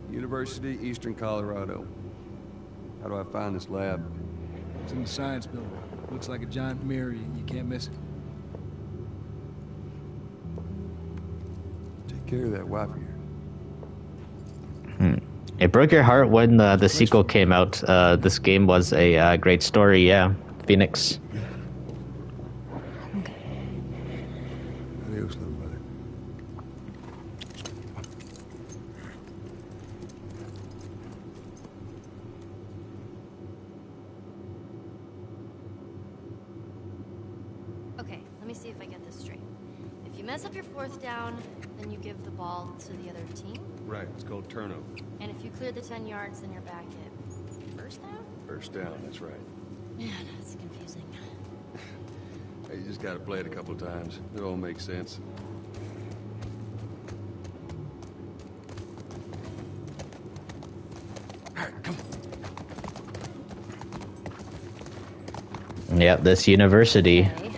University, Eastern Colorado. How do I find this lab? It's in the science building. Looks like a giant mirror. You can't miss it. Take care of that wife of yours. It broke your heart when the sequel came out. This game was a great story, yeah. Phoenix. Adios, little brother. Okay, let me see if I get this straight. If you mess up your fourth down, then you give the ball to the other team. Right, it's called turnover. And if you clear the 10 yards, then you're back at first down? First down, that's right. Man, that's confusing. Hey, you just gotta play it a couple times. It all makes sense. All right, come on. Yep, this university. Okay.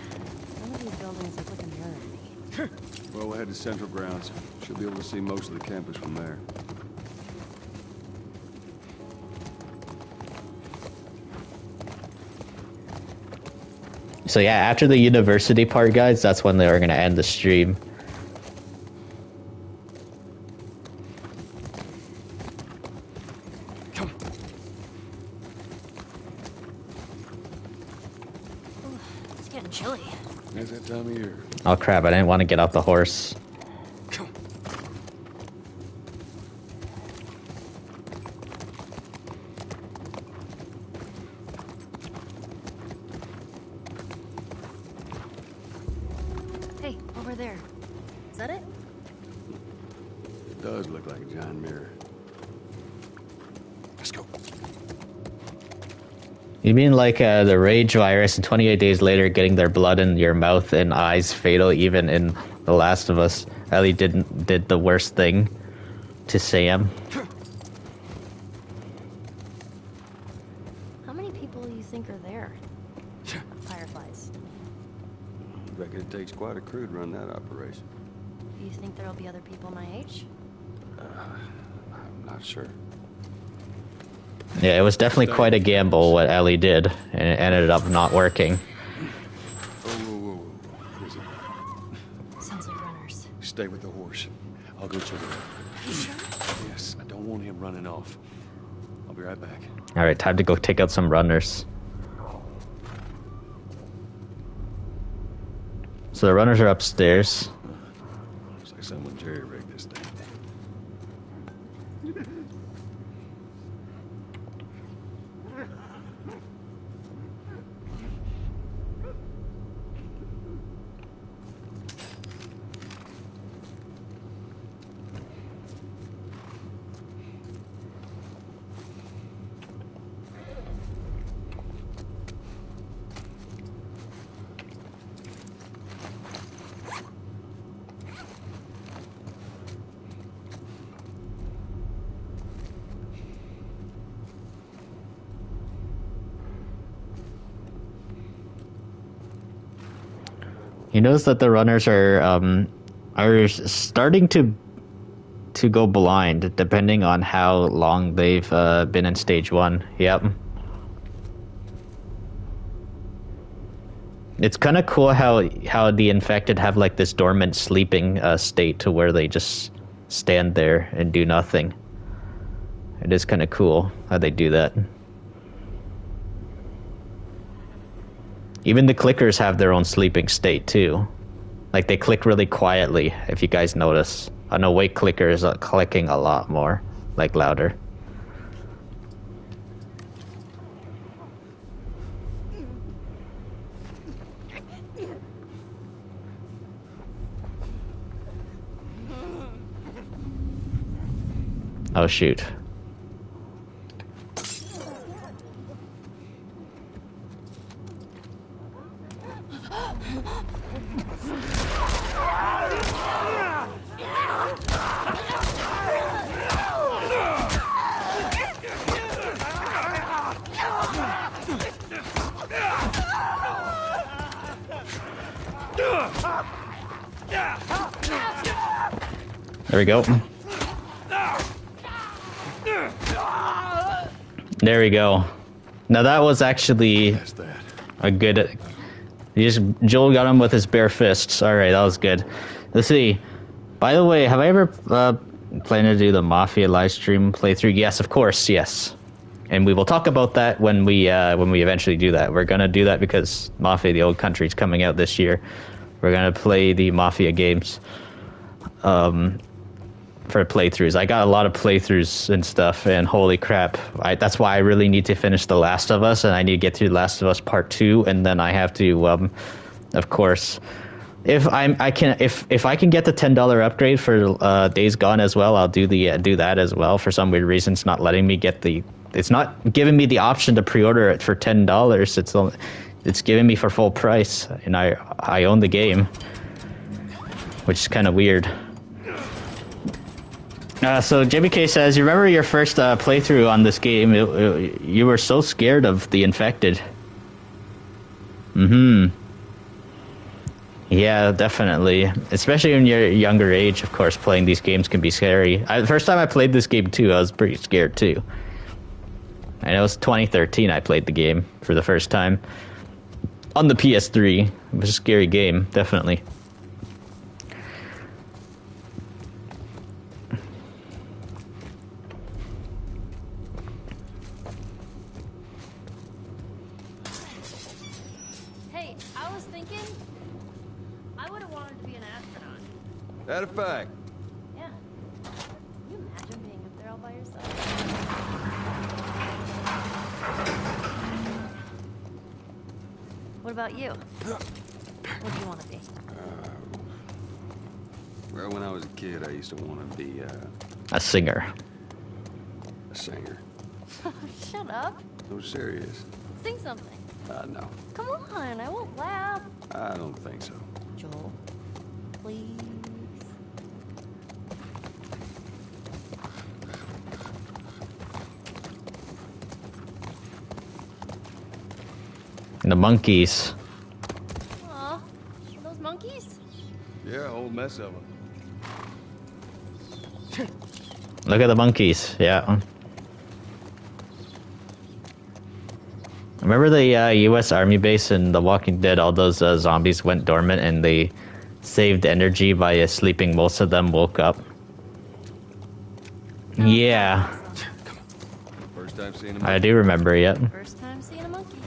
Some of these buildings look like a mirror to me. Well, we'll head to Central Grounds. Should be able to see most of the campus from there. So yeah, after the university part, guys, that's when they were gonna end the stream. Come. Ooh, it's getting chilly. There's that time of year. Oh crap, I didn't want to get off the horse. Come. Hey, over there. Is that it? does look like a giant mirror. Let's go. You mean like the rage virus and 28 days later getting their blood in your mouth and eyes fatal even in The Last of Us? Ellie did the worst thing to Sam. How many people do you think are there? Fireflies. I reckon it takes quite a crew to run that operation. Do you think there'll be other people my age? I'm not sure. Yeah, it was definitely quite a gamble what Ellie did, and it ended up not working. Whoa. What is it? Sounds like runners. Stay with the horse. I'll go check it out. Sure? Yes, I don't want him running off. I'll be right back. Alright, time to go take out some runners. So the runners are upstairs. Looks like someone jerry-rigged this thing. You notice that the runners are starting to go blind depending on how long they've been in stage 1. Yep. It's kind of cool how the infected have like this dormant sleeping state to where they just stand there and do nothing. It is kind of cool how they do that. Even the clickers have their own sleeping state too. Like they click really quietly, if you guys notice. An awake clicker is clicking a lot more, like louder. Oh shoot. There we go. There we go. Now that was actually a good... Joel got him with his bare fists. Alright, that was good. Let's see. By the way, have I ever planned to do the Mafia livestream playthrough? Yes, of course, yes. And we will talk about that when we eventually do that. We're gonna do that because Mafia: The Old Country is coming out this year. We're gonna play the Mafia games. For playthroughs. I got a lot of playthroughs and stuff, and holy crap. That's why I really need to finish The Last of Us, and I need to get through The Last of Us Part 2, and then I have to, of course, if I can get the $10 upgrade for Days Gone as well, I'll do that as well. For some weird reason, it's not letting me get it's not giving me the option to pre-order it for $10. It's giving me for full price, and I own the game, which is kind of weird. So JBK says, you remember your first playthrough on this game? You were so scared of the infected. Yeah, definitely. Especially when you're younger age, of course, playing these games can be scary. The first time I played this game, too, I was pretty scared, too. And it was 2013 I played the game for the first time. On the PS3. It was a scary game, definitely. That a fact? Yeah. Can you imagine being up there all by yourself? What about you? What do you want to be? Well, when I was a kid, I used to want to be A singer. a singer. Shut up. No, serious. Sing something. No. Come on, I won't laugh. I don't think so. Joel, please. The monkeys. Aw, those monkeys? Yeah, a whole mess of them. Look at the monkeys. Yeah. Remember the U.S. Army base in The Walking Dead? All those zombies went dormant and they saved energy by sleeping. Most of them woke up. Yeah. First time seeing them. I do remember, yeah. First time seeing a monkey.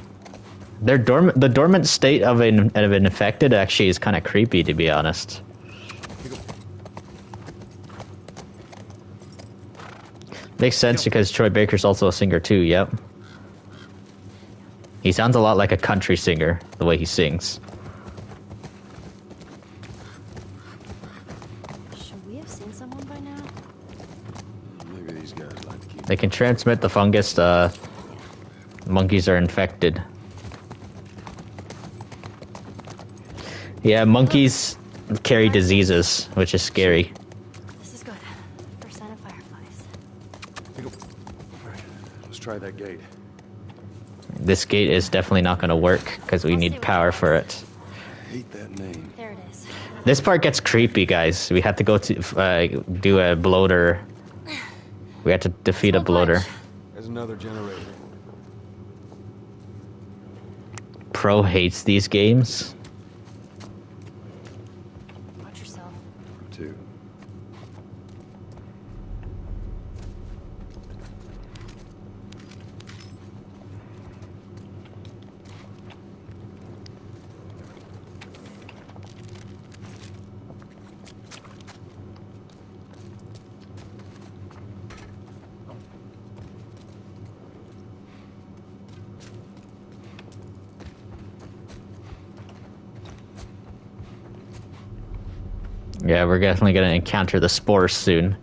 They're dormant. The dormant state of an infected actually is kind of creepy, to be honest. Makes sense because Troy Baker's also a singer too. Yep. He sounds a lot like a country singer the way he sings. Should we have seen someone by now? Maybe these guys like to keep. They can transmit the fungus. Monkeys are infected. Yeah, monkeys carry diseases, which is scary. This is good. First sign of fireflies. Alright, let's try that gate. This gate is definitely not going to work because we need power for it. Hate that name. There it is. This part gets creepy, guys. We have to go to do a bloater. We have to defeat a bloater. There's another generator. Pro hates these games. Watch yourself. Two. Yeah, we're definitely going to encounter the spores soon.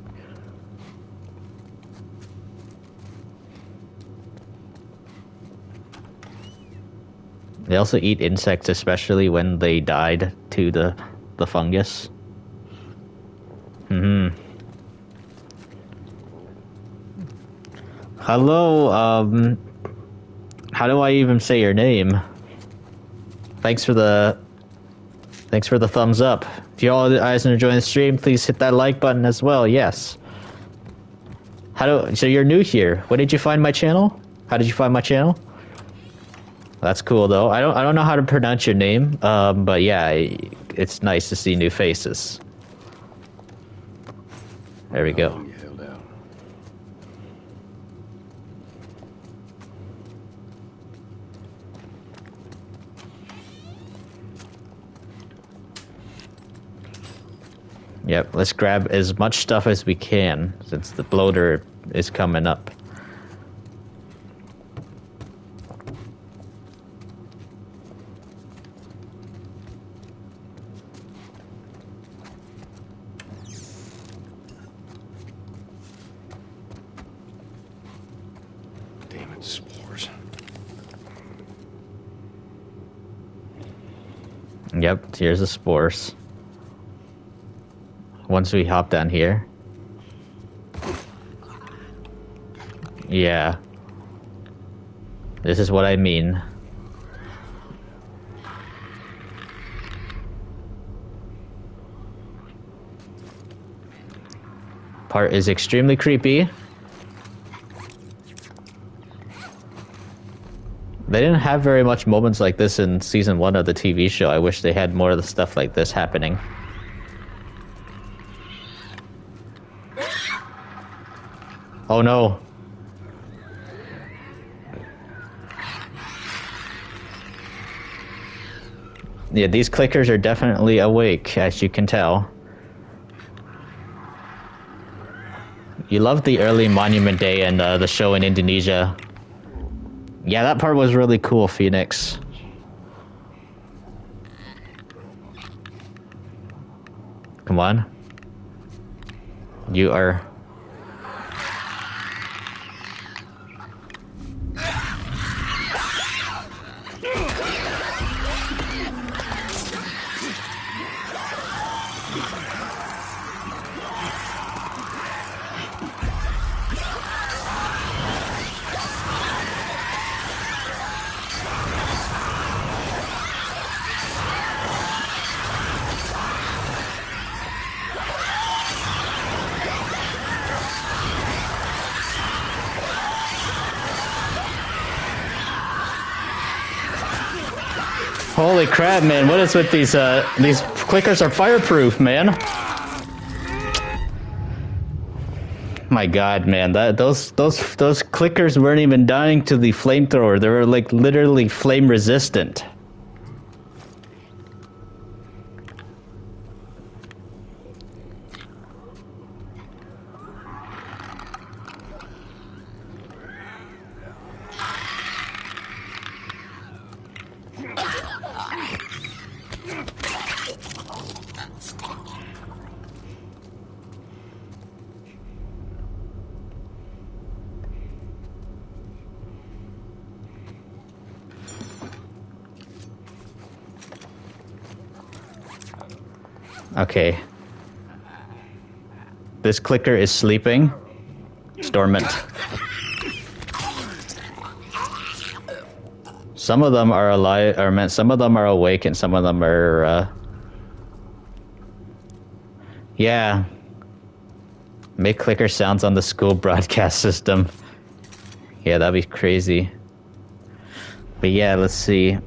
They also eat insects, especially when they died to the fungus. Hello, how do I even say your name? Thanks for the thumbs up. If you all guys are enjoying the stream, please hit that like button as well. Yes. So you're new here. When did you find my channel? How did you find my channel? That's cool though. I don't know how to pronounce your name, but yeah, it's nice to see new faces. There we go. You held out. Yep, let's grab as much stuff as we can since the bloater is coming up. Damn it, spores. Yep, here's the spores. Once we hop down here. Yeah. This is what I mean. Part is extremely creepy. They didn't have very much moments like this in season 1 of the TV show. I wish they had more of the stuff like this happening. Oh no. Yeah, these clickers are definitely awake, as you can tell. You loved the early Monument Day and the show in Indonesia. Yeah, that part was really cool, Phoenix. Come on. You are... Holy crap, man! What is with these clickers are fireproof, man. My God, man! Those clickers weren't even dying to the flamethrower. They were like literally flame resistant. Okay. This clicker is sleeping. It's dormant. Some of them are alive, or some of them are awake, and some of them are, yeah. Make clicker sounds on the school broadcast system. Yeah, that'd be crazy. But yeah, let's see.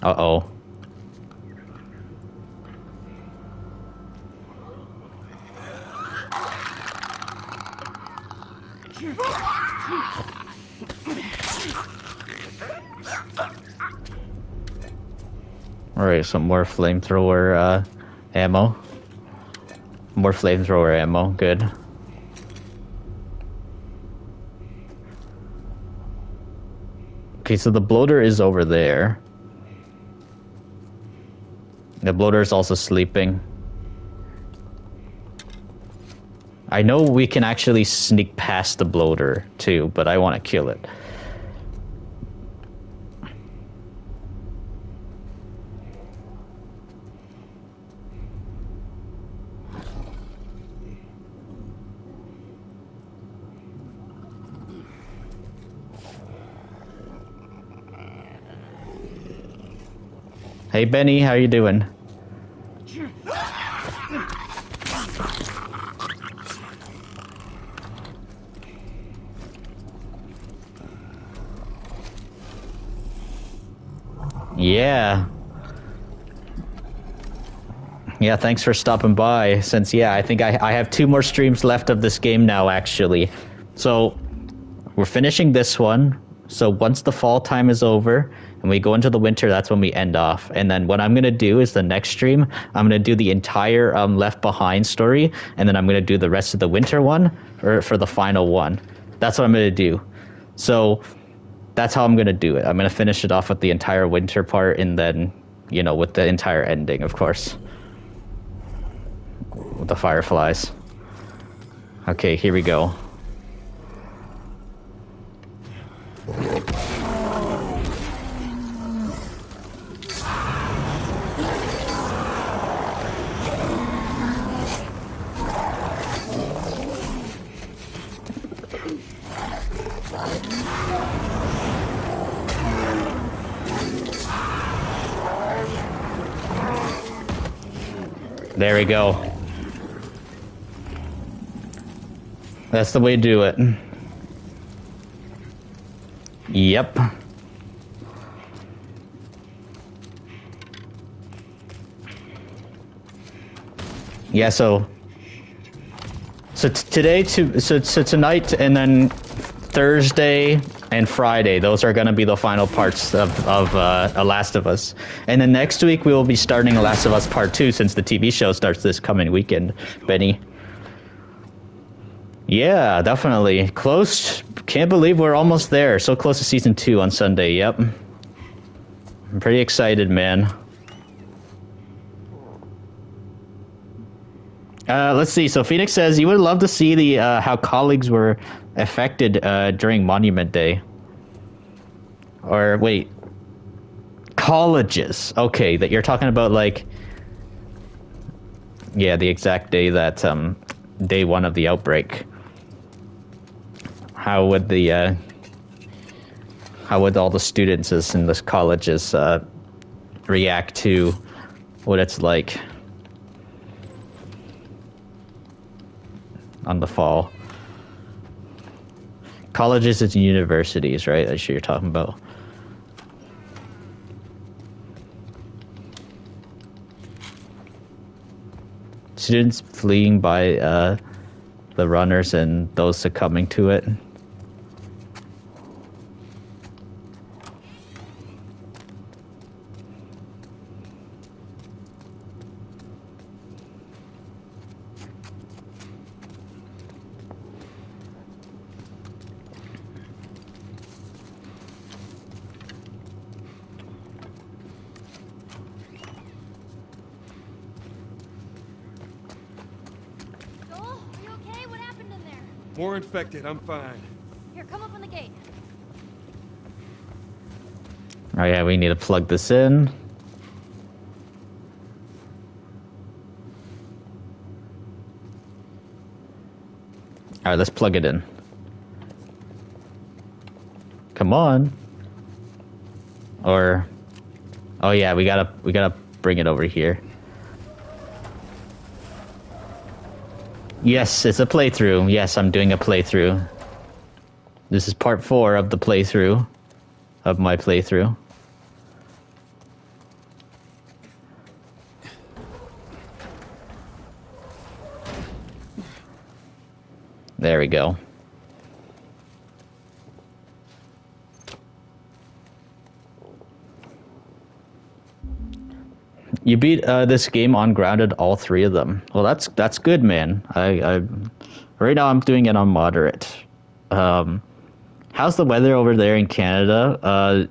Uh-oh. Alright, some more flamethrower, ammo. More flamethrower ammo, good. Okay, so the bloater is over there. The bloater is also sleeping. I know we can actually sneak past the bloater, too, but I want to kill it. Hey Benny, how you doing? Yeah. Yeah, thanks for stopping by. Since, yeah, I think I have 2 more streams left of this game now, actually. So, we're finishing this one. So once the fall time is over and we go into the winter, that's when we end off. And then what I'm going to do is the next stream, I'm going to do the entire Left Behind story, and then I'm going to do the rest of the winter one for the final one. That's what I'm going to do. So that's how I'm going to do it. I'm going to finish it off with the entire winter part, and then, you know, with the entire ending, of course. With the fireflies. Okay, here we go. There we go. That's the way to do it. Yep. Yeah, so tonight and then Thursday and Friday, those are going to be the final parts of Last of Us. And then next week we will be starting Last of Us Part 2 since the TV show starts this coming weekend, Benny. Yeah, definitely. Close. Can't believe we're almost there. So close to season 2 on Sunday. Yep. I'm pretty excited, man. Let's see. So Phoenix says you would love to see the how colleagues were affected during Monument Day. Or wait, colleges. Okay, that you're talking about, like, yeah, the exact day that day 1 of the outbreak. How would all the students in the colleges react to what it's like on the fall? Colleges and universities, right? That's what you're talking about. Students fleeing by the runners and those succumbing to it. More infected, I'm fine. Here, come up on the gate. Oh yeah, we need to plug this in. Alright, let's plug it in. Come on. Or... oh yeah, we gotta bring it over here. Yes, it's a playthrough. Yes, I'm doing a playthrough. This is part 4 of the playthrough. Of my playthrough. There we go. You beat this game on grounded, all 3 of them. Well, that's good, man. I right now I'm doing it on moderate. How's the weather over there in Canada?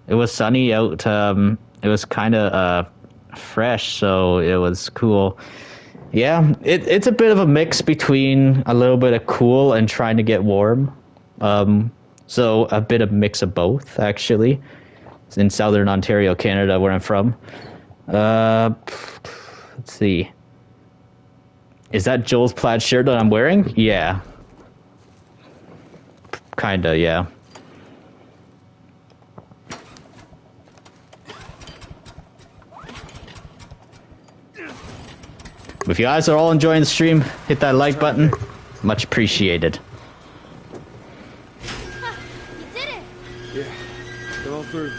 It was sunny out. It was kind of fresh, so it was cool. Yeah, it's a bit of a mix between a little bit of cool and trying to get warm. So a bit of mix of both, actually. It's in southern Ontario, Canada, where I'm from. Let's see. Is that Joel's plaid shirt that I'm wearing? Yeah. Kinda, yeah. If you guys are all enjoying the stream, hit that like button. Much appreciated. Ha, you did it! Yeah, got all through.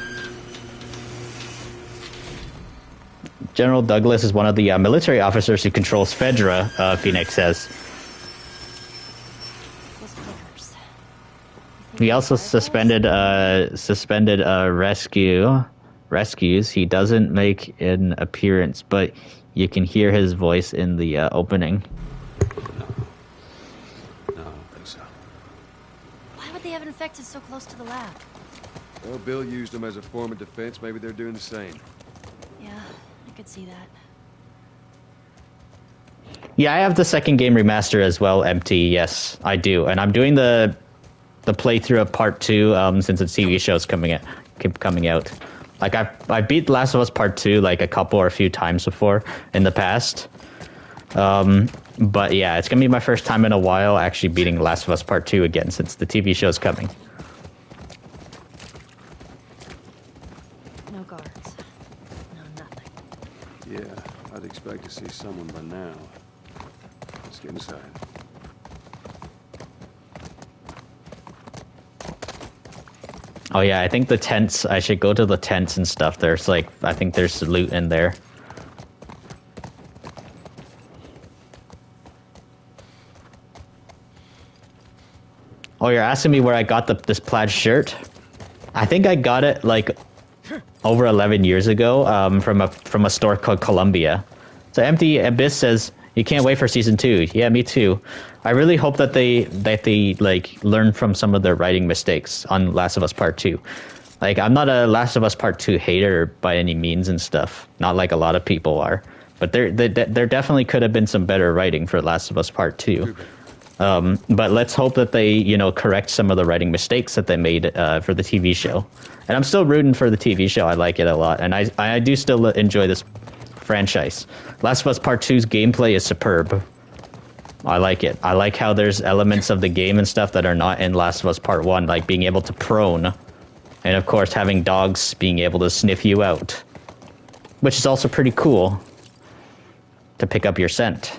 General Douglas is one of the military officers who controls Fedra, Phoenix says. He also suspended rescues. He doesn't make an appearance, but you can hear his voice in the opening. No, I don't think so. Why would they have infected so close to the lab? Well, Bill used them as a form of defense. Maybe they're doing the same. Yeah, I could see that. Yeah, I have the second game remaster as well, empty. Yes, I do, and I'm doing the playthrough of part 2 since the TV show's coming out. Like I beat Last of Us Part 2 like a few times before in the past. But yeah, it's gonna be my first time in a while actually beating Last of Us Part 2 again since the TV show's coming. No guards. No nothing. Yeah, I'd expect to see someone by now. Let's get inside. Oh yeah, I think the tents, I should go to the tents and stuff. There's like, I think there's loot in there. Oh, you're asking me where I got this plaid shirt? I think I got it like over 11 years ago from a store called Columbia. So Empty Abyss says, You can't wait for season 2. Yeah, me too. I really hope that they like learn from some of their writing mistakes on Last of Us Part 2. Like, I'm not a Last of Us Part 2 hater by any means and stuff. Not like a lot of people are. But there definitely could have been some better writing for Last of Us Part 2. But let's hope that they, you know, correct some of the writing mistakes that they made for the TV show. And I'm still rooting for the TV show. I like it a lot. And I do still enjoy this franchise. Last of Us Part 2's gameplay is superb. I like it. I like how there's elements of the game and stuff that are not in Last of Us Part 1, like being able to prone. And of course, having dogs being able to sniff you out. Which is also pretty cool to pick up your scent.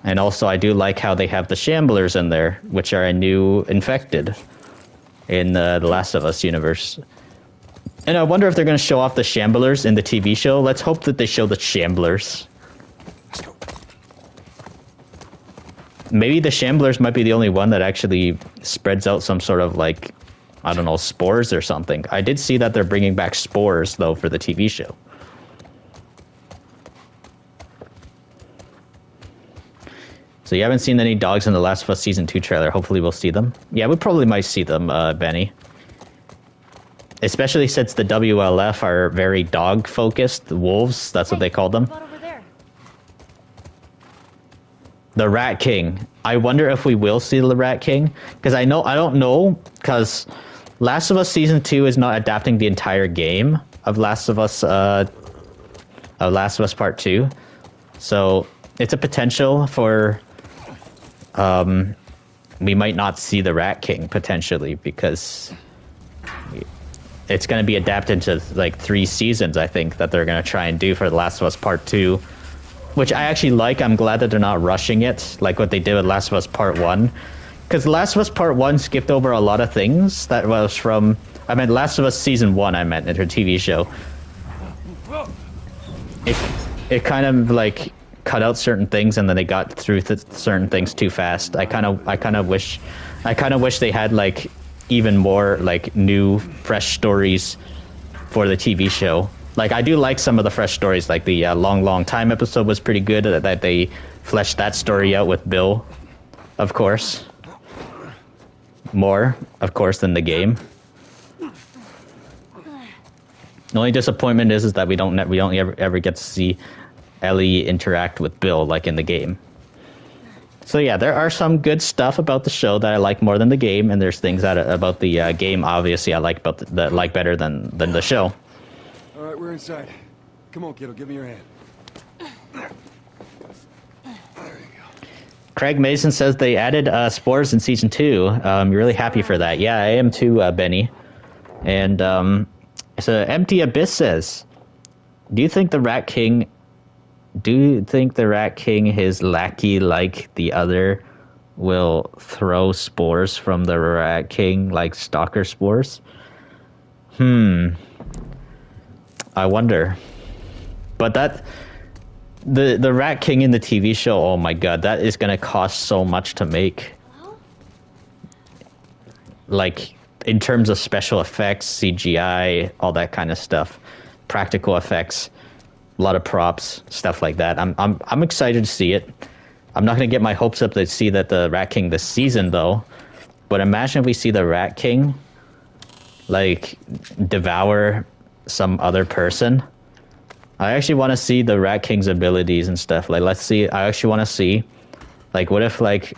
And also, I do like how they have the Shamblers in there, which are a new infected in the Last of Us universe. And I wonder if they're going to show off the Shamblers in the TV show. Let's hope that they show the Shamblers. Maybe the Shamblers might be the only one that actually spreads out some sort of, like, I don't know, spores or something. I did see that they're bringing back spores, though, for the TV show. So you haven't seen any dogs in the Last of Us Season 2 trailer. Hopefully we'll see them. Yeah, we probably might see them, Benny. Especially since the WLF are very dog-focused. The wolves, that's what they call them. What about over there? The Rat King. I wonder if we will see the Rat King. Because I don't know, because Last of Us Season 2 is not adapting the entire game of Last of Us Part 2. So it's a potential for... we might not see the Rat King, potentially, because it's going to be adapted to, like, 3 seasons, I think, that they're going to try and do for The Last of Us Part 2, which I actually like. I'm glad that they're not rushing it, like what they did with Last of Us Part 1, because Last of Us Part 1 skipped over a lot of things that was from... I meant Last of Us Season 1, I meant, in her TV show. It kind of, like... cut out certain things, and then they got through certain things too fast. I kind of wish they had, like, even more, like, new fresh stories for the TV show. Like, I do like some of the fresh stories, like the long time episode was pretty good, that they fleshed that story out with Bill, of course. More, of course, than the game. The only disappointment is that we don't ever get to see Ellie interact with Bill like in the game. So yeah, there are some good stuff about the show that I like more than the game, and there's things about the game obviously I like like better than the show. All right, we're inside. Come on, kiddo, give me your hand. There you go. Craig Mason says they added spores in season 2. You're really happy for that. Yeah, I am too, Benny. And so Empty Abyss says, do you think the Rat King his lackey like the other will throw spores from the Rat King like stalker spores? I wonder. But the Rat King in the TV show, oh my god, that is gonna cost so much to make. Like, in terms of special effects, CGI, all that kind of stuff, practical effects. A lot of props, stuff like that. I'm excited to see it. I'm not going to get my hopes up to see that the Rat King this season, though. But imagine if we see the Rat King, like, devour some other person. I actually want to see the Rat King's abilities and stuff. Like, I actually want to see, like, what if, like,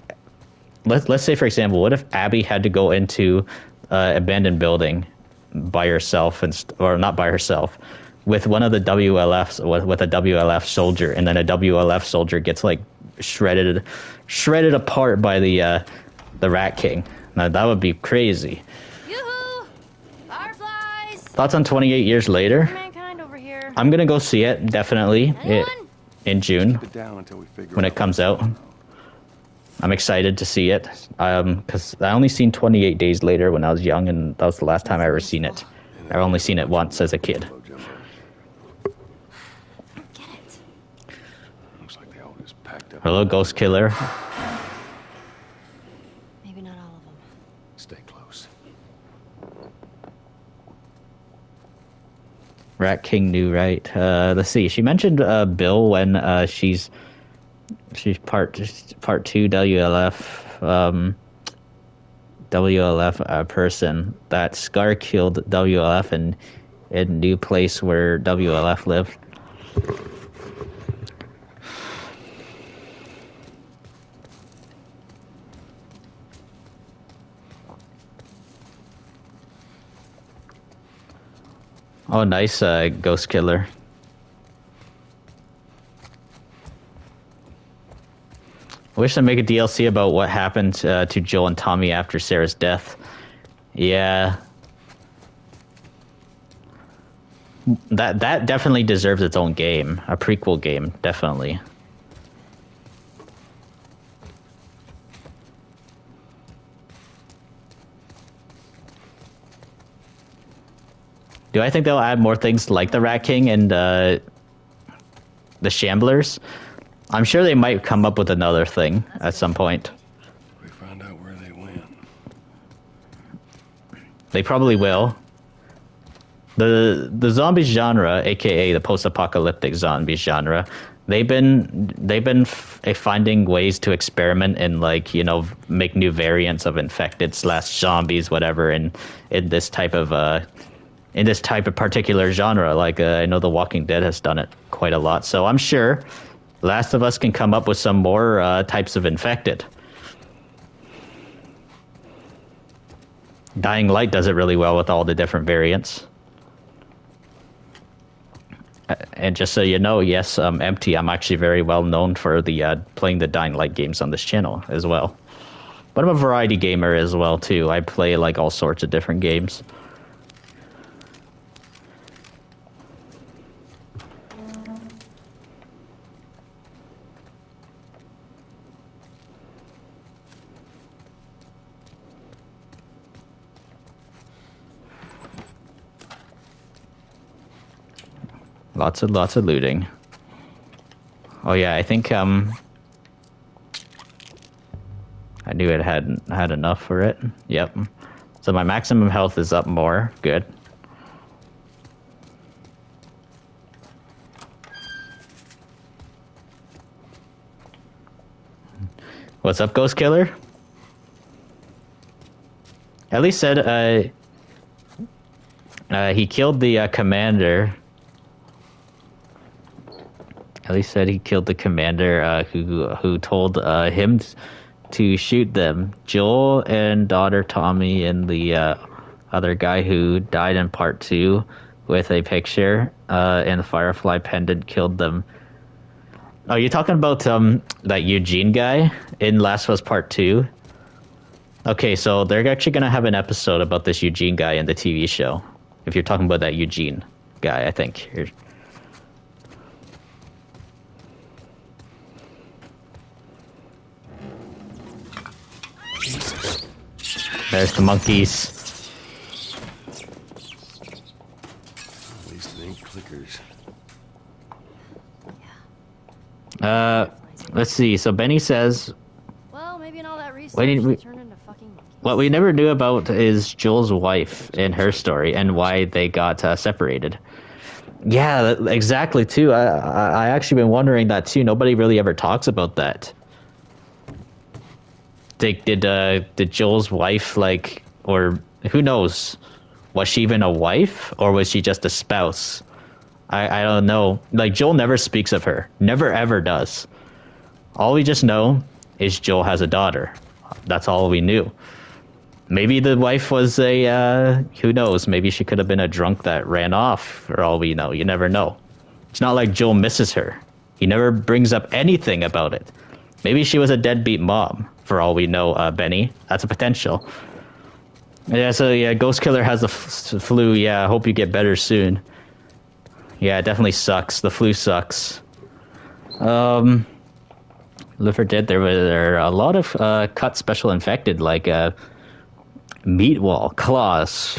let's say, for example, what if Abby had to go into an abandoned building by herself, or not by herself, with one of the WLFs, with a WLF soldier, and then a WLF soldier gets, like, shredded apart by the Rat King. Now that would be crazy. Yoo-hoo! Fireflies! Thoughts on 28 years later? Mankind over here. I'm gonna go see it, definitely, in June, Keep it down until we figure when it comes out. I'm excited to see it, because I only seen 28 Days Later when I was young, and that was the last time I ever seen it. I've only seen it once as a kid. Hello, Ghost Killer. Maybe not all of them. Stay close. Rat King knew, right? Let's see. She mentioned Bill when she's part 2 WLF WLF person. That Scar killed WLF in new place where WLF lived. Oh, nice, Ghost Killer. I wish I'd make a DLC about what happened to Joel and Tommy after Sarah's death. Yeah. That definitely deserves its own game. A prequel game, definitely. Do I think they'll add more things like the Rat King and the Shamblers? I'm sure they might come up with another thing at some point. We found out where they went. They probably will. The zombie genre, aka the post-apocalyptic zombie genre, they've been finding ways to experiment and, like, you know, make new variants of infected / zombies, whatever, in this type of particular genre. Like, I know The Walking Dead has done it quite a lot, so I'm sure Last of Us can come up with some more types of infected. Dying Light does it really well with all the different variants. And just so you know, yes, Empty, I'm actually very well known for the playing the Dying Light games on this channel as well. But I'm a variety gamer as well, too. I play, like, all sorts of different games. Lots of looting. Oh yeah, I think I knew it had enough for it. Yep. So my maximum health is up more. Good. What's up, Ghost Killer? At least said he killed the commander. At least said he killed the commander who told him to shoot them. Joel and daughter Tommy and the other guy who died in part 2 with a picture and the Firefly pendant killed them. Oh, you're talking about that Eugene guy in Last of Us Part 2? Okay, so they're actually going to have an episode about this Eugene guy in the TV show. If you're talking about that Eugene guy, I think. Jesus. There's the monkeys. At least they ain't clickers. Let's see. So Benny says, Well, maybe in all that research, Why didn't we- they turned into fucking monkeys. what we never knew about is Joel's wife and her story and why they got separated. Yeah, exactly, too. I actually been wondering that, too. Nobody really ever talks about that. Did Joel's wife, like, or who knows? Was she even a wife, or was she just a spouse? I don't know. Like, Joel never speaks of her. Never, ever does. All we just know is Joel has a daughter. That's all we knew. Maybe the wife was who knows? Maybe she could have been a drunk that ran off, for all we know. You never know. It's not like Joel misses her. He never brings up anything about it. Maybe she was a deadbeat mom, for all we know, Benny. That's a potential. Yeah, so yeah, Ghost Killer has the flu. Yeah, I hope you get better soon. Yeah, it definitely sucks. The flu sucks. Live for Dead, there were a lot of cut special infected, like Meat Wall, Claws,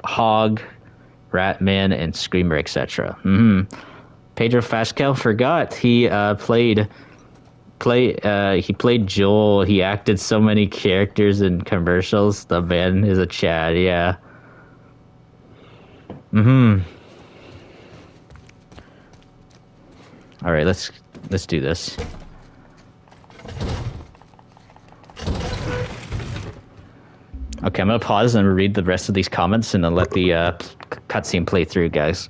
Hog, Ratman, and Screamer, etc. Pedro Pascal forgot he played Joel. He acted so many characters in commercials. The man is a Chad, yeah. All right, let's do this. Okay, I'm gonna pause and read the rest of these comments, and then let the cutscene play through, guys.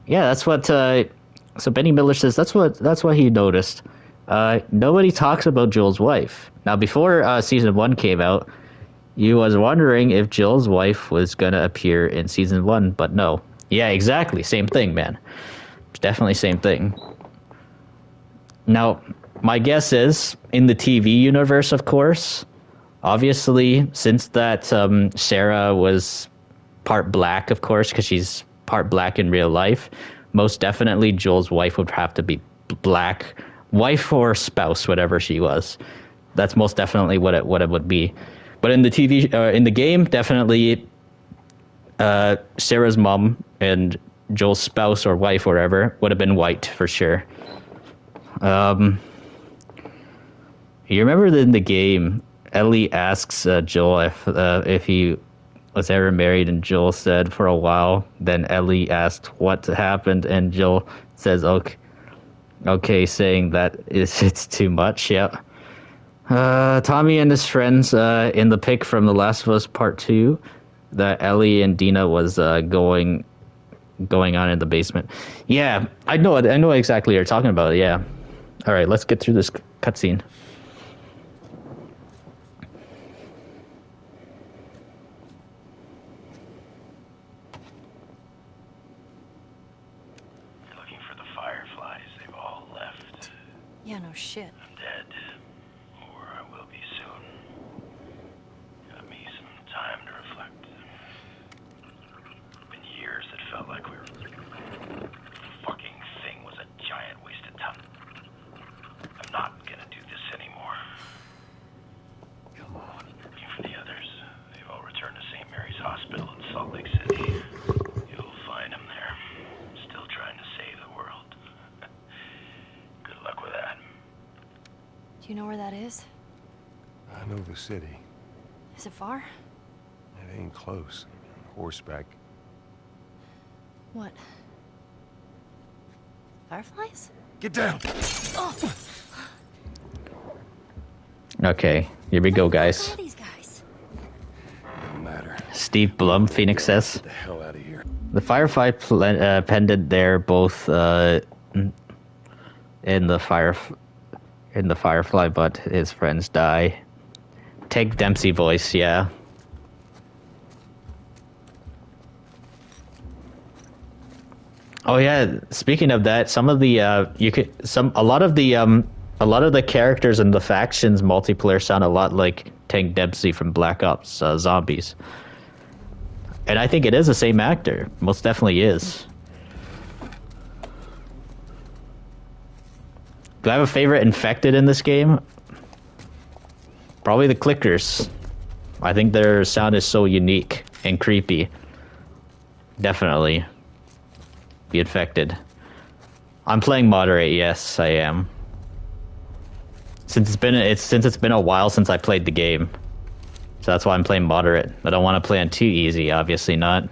Yeah, that's what. So Benny Miller says that's what he noticed. Nobody talks about Joel's wife. Now, before season 1 came out, you was wondering if Joel's wife was gonna appear in season 1, but no. Yeah, exactly, same thing, man. Definitely same thing. Now, my guess is in the TV universe, of course. Obviously, since that Sarah was part black, of course, because she's part black in real life, most definitely Joel's wife would have to be black, wife or spouse, whatever she was. That's most definitely what it would be. But in the TV, in the game, definitely Sarah's mom and Joel's spouse or wife or whatever would have been white for sure. You remember in the game, Ellie asks Joel if he was ever married, and Joel said for a while. Then Ellie asked what happened, and Joel says, okay, saying that it's too much. Yeah. Tommy and his friends in the pic from The Last of Us Part 2 that Ellie and Dina was going on in the basement. Yeah, I know exactly what you're talking about. Yeah. All right, let's get through this cutscene. Yeah, no shit. I'm dead. Or I will be soon. Got me some time to reflect. Been years that felt like we were... The fucking thing was a giant waste of time. I'm not gonna do this anymore. Come on. Looking for the others. They've all returned to St. Mary's Hospital in Salt Lake City. You'll find them there. Still trying to save the world. Good luck with that. Do you know where that is? I know the city. Is it far? It ain't close. Horseback. What? Fireflies? Get down! Oh. Okay, here we go, guys. Who are these guys? Doesn't matter. Steve Blum, Phoenix says. Get the hell out of here. The Firefly pendant there, both in the Firefly, but his friends die. Take Dempsey voice, yeah. Oh yeah, speaking of that, some of the a lot of the characters in the factions multiplayer sound a lot like Tank Dempsey from Black Ops Zombies. And I think it is the same actor. Most definitely is. Do I have a favorite infected in this game? Probably the clickers. I think their sound is so unique and creepy. Definitely. Be infected. I'm playing moderate, yes, I am. Since it's been a while since I played the game. So that's why I'm playing moderate. I don't want to play on too easy, obviously not.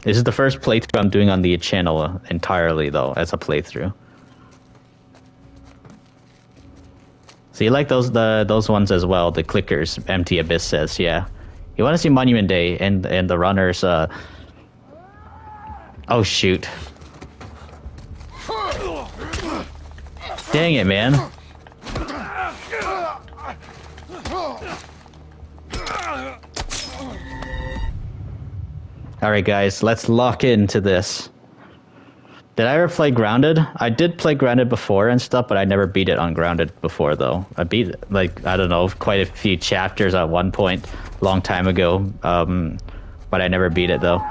This is the first playthrough I'm doing on the channel entirely, though, as a playthrough. So you like those ones as well, the clickers, Empty Abyss says, yeah. You want to see Monument Day and the runners, oh shoot. Dang it, man. Alright guys, let's lock into this. Did I ever play Grounded? I did play Grounded before and stuff, but I never beat it on Grounded before though. I beat, like, I don't know, quite a few chapters at one point, long time ago, but I never beat it though.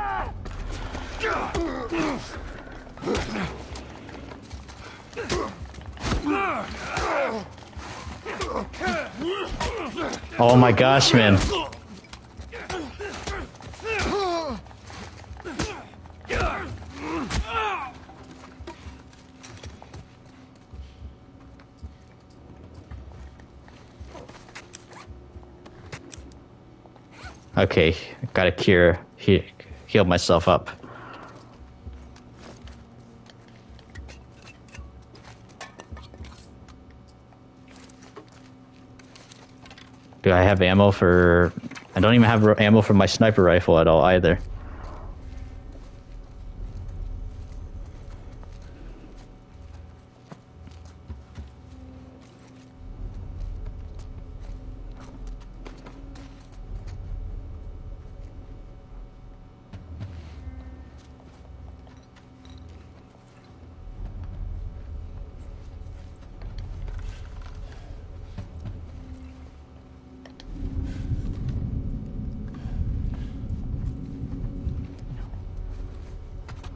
Oh my gosh, man. Okay, gotta cure heal myself up. Do I have ammo for... I don't even have ammo for my sniper rifle at all either.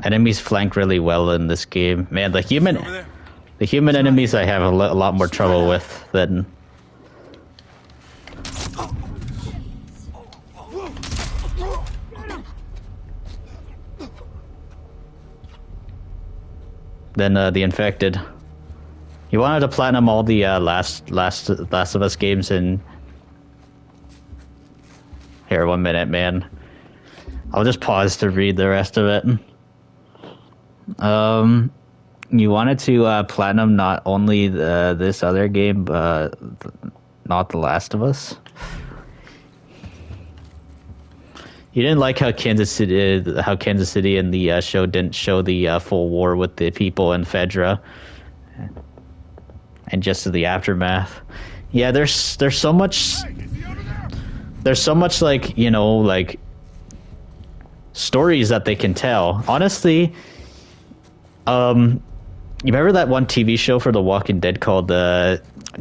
Enemies flank really well in this game. Man, the human enemies I have a lot more trouble with than... the infected. You wanted to platinum all the Last of Us games and... Here, 1 minute, man. I'll just pause to read the rest of it. You wanted to platinum not only this other game, but not The Last of Us. You didn't like how Kansas City in the show didn't show the full war with the people in Fedra, and just the aftermath. Yeah, there's so much. There's so much, like, you know, like stories that they can tell. Honestly. You remember that one TV show for The Walking Dead called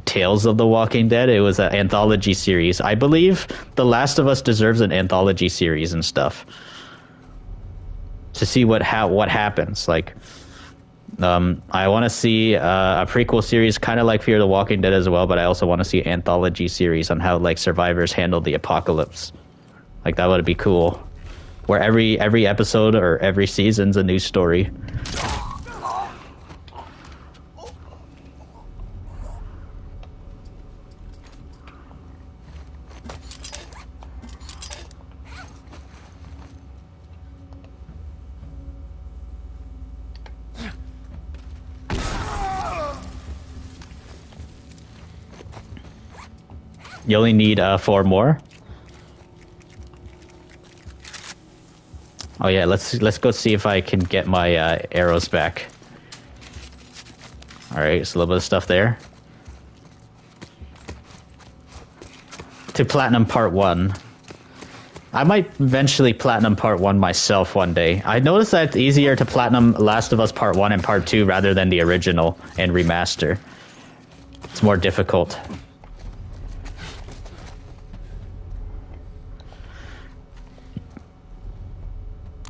Tales of the Walking Dead? It was an anthology series. I believe The Last of Us deserves an anthology series and stuff to see what happens. Like, I want to see a prequel series, kind of like Fear the Walking Dead as well, but I also want to see an anthology series on how, like, survivors handle the apocalypse. Like, that would be cool. Where every episode or every season's a new story. You only need 4 more. Oh yeah, let's go see if I can get my arrows back. All right, it's a little bit of stuff there. To platinum part 1. I might eventually platinum part 1 myself one day. I noticed that it's easier to platinum Last of Us part 1 and part 2 rather than the original and remaster. It's more difficult.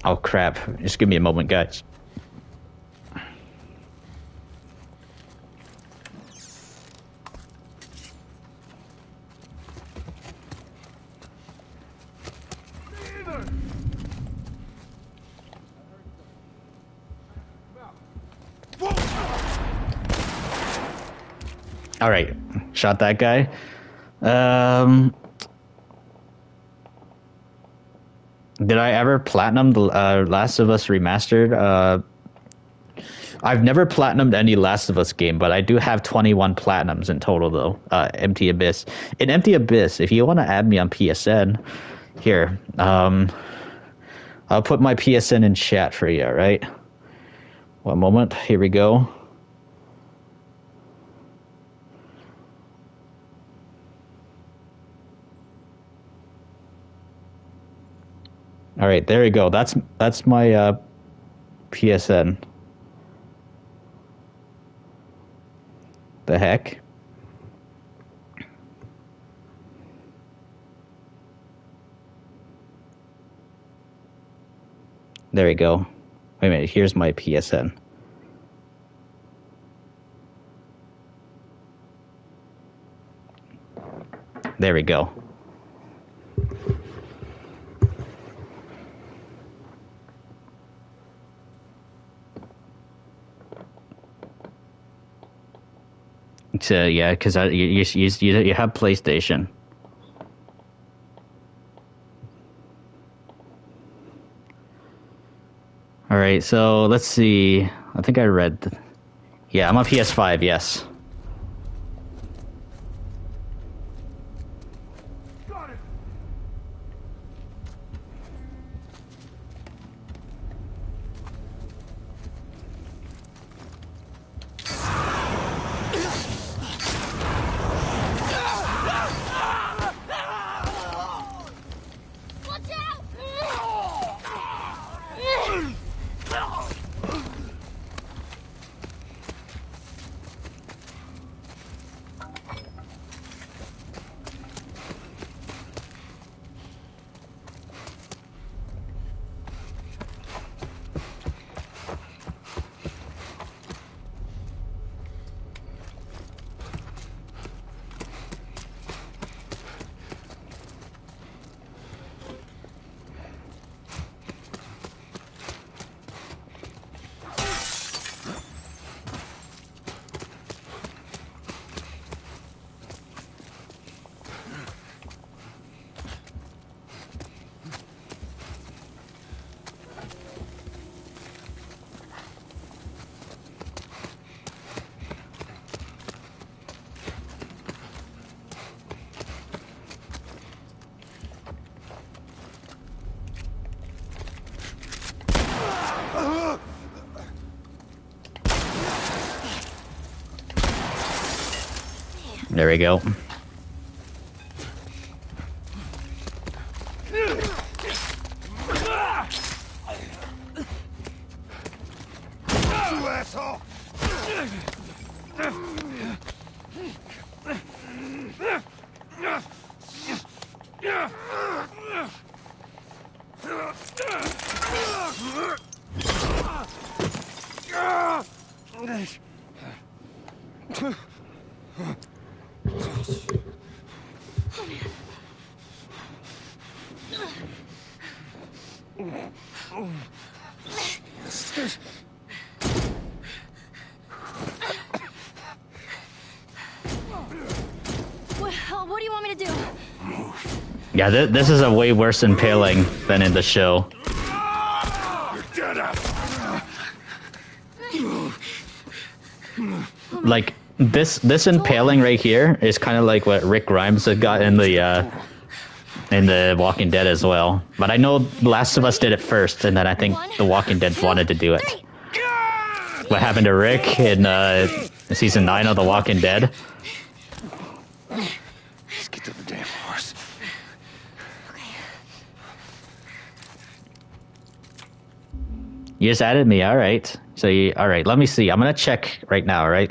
Oh crap, just give me a moment, guys. All right, shot that guy. Did I ever platinum the Last of Us Remastered? I've never platinumed any Last of Us game, but I do have 21 platinums in total, though. Empty Abyss. In Empty Abyss, if you want to add me on PSN, here, I'll put my PSN in chat for you, all right? 1 moment. Here we go. All right, there you go. That's my PSN. The heck? There we go. Wait a minute, here's my PSN. There we go. So yeah, because you have PlayStation. right, so let's see. I think I read. Yeah, I'm on PS5. Yes. There we go. You asshole! What do you want me to do? Yeah, this is a way worse impaling than in the show. You're dead after. Like this impaling right here is kind of like what Rick Grimes had got in the Walking Dead as well. But I know Last of Us did it first, and then I think The Walking Dead wanted to do it. What happened to Rick in season 9 of The Walking Dead? Let's get to the damn horse. You just added me, all right. So all right. Let me see. I'm gonna check right now. Right?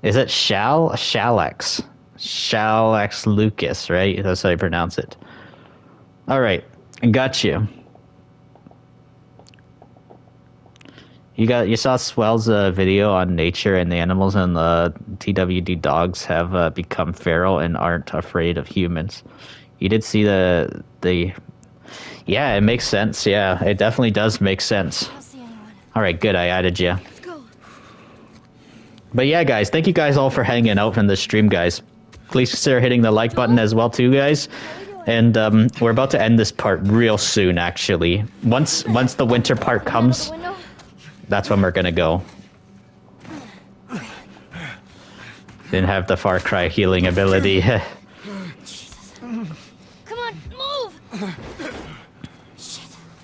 Is it Shalex Lucas? Right? That's how you pronounce it. All right. Got you. You saw Swell's video on nature and the animals, and the TWD dogs have become feral and aren't afraid of humans. You did see the yeah, it makes sense. Yeah, it definitely does make sense. All right, good. I added you. Let's go. But yeah, guys, thank you guys all for hanging out from the stream, guys. Please consider hitting the like button as well, too, guys. And we're about to end this part real soon, actually. Once the winter part comes, that's when we're gonna go. Didn't have the Far Cry healing ability. Come on, move!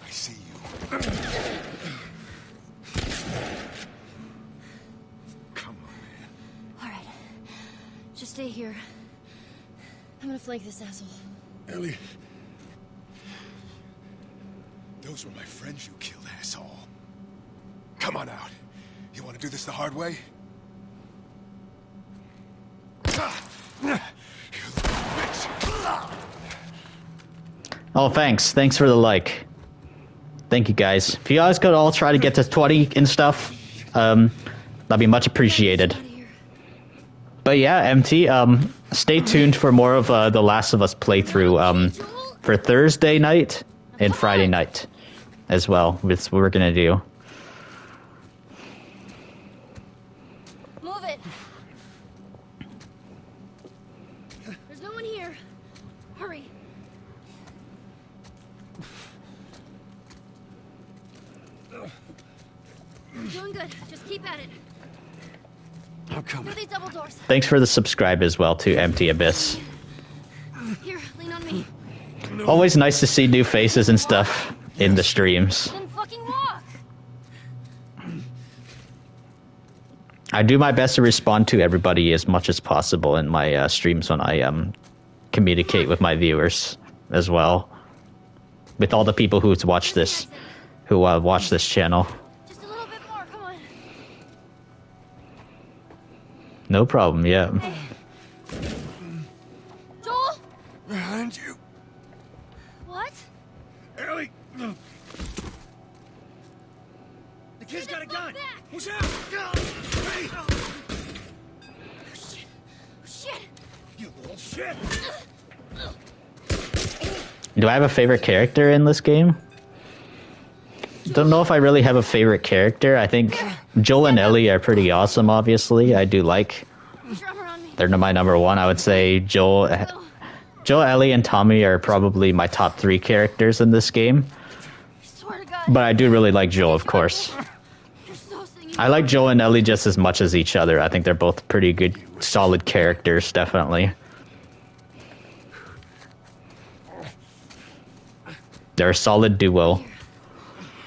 I see you. Come on, man. All right, just stay here. I'm gonna flank this asshole. Ellie. Those were my friends you killed, asshole. Come on out. You want to do this the hard way? Oh, thanks. Thanks for the like. Thank you, guys. If you guys could all try to get to 20 and stuff, that'd be much appreciated. But yeah, MT, stay tuned for more of the Last of Us playthrough for Thursday night and Friday night as well. That's what we're gonna do. Move it. There's no one here. Hurry. Keep at it. I'm coming. Through these double doors. Thanks for the subscribe as well to Empty Abyss. Here, lean on me. Always nice to see new faces and stuff in the streams. Then fucking walk. I do my best to respond to everybody as much as possible in my streams when I communicate with my viewers as well. With all the people who watch this channel. Just a little bit more, come on. No problem, yeah. Hey. Joel? Behind you. What? Ellie! The kid's got a gun! Who's out? Hey! Oh, shit. Oh, shit. You little shit! Do I have a favorite character in this game? Don't know if I really have a favorite character. I think Joel and Ellie are pretty awesome, obviously. I do like... They're my number one. I would say Joel, Ellie, and Tommy are probably my top 3 characters in this game. But I do really like Joel, of course. I like Joel and Ellie just as much as each other. I think they're both pretty good, solid characters, definitely. They're a solid duo.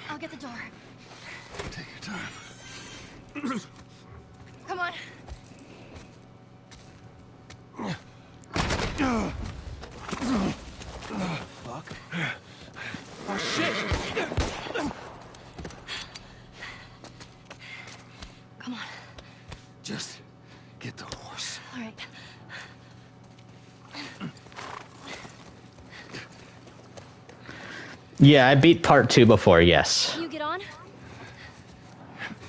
I'll get the door. Take your time. Come on. Fuck. Oh, shit! Come on. Just get the horse. All right. Yeah, I beat part 2 before, yes. Can you get on?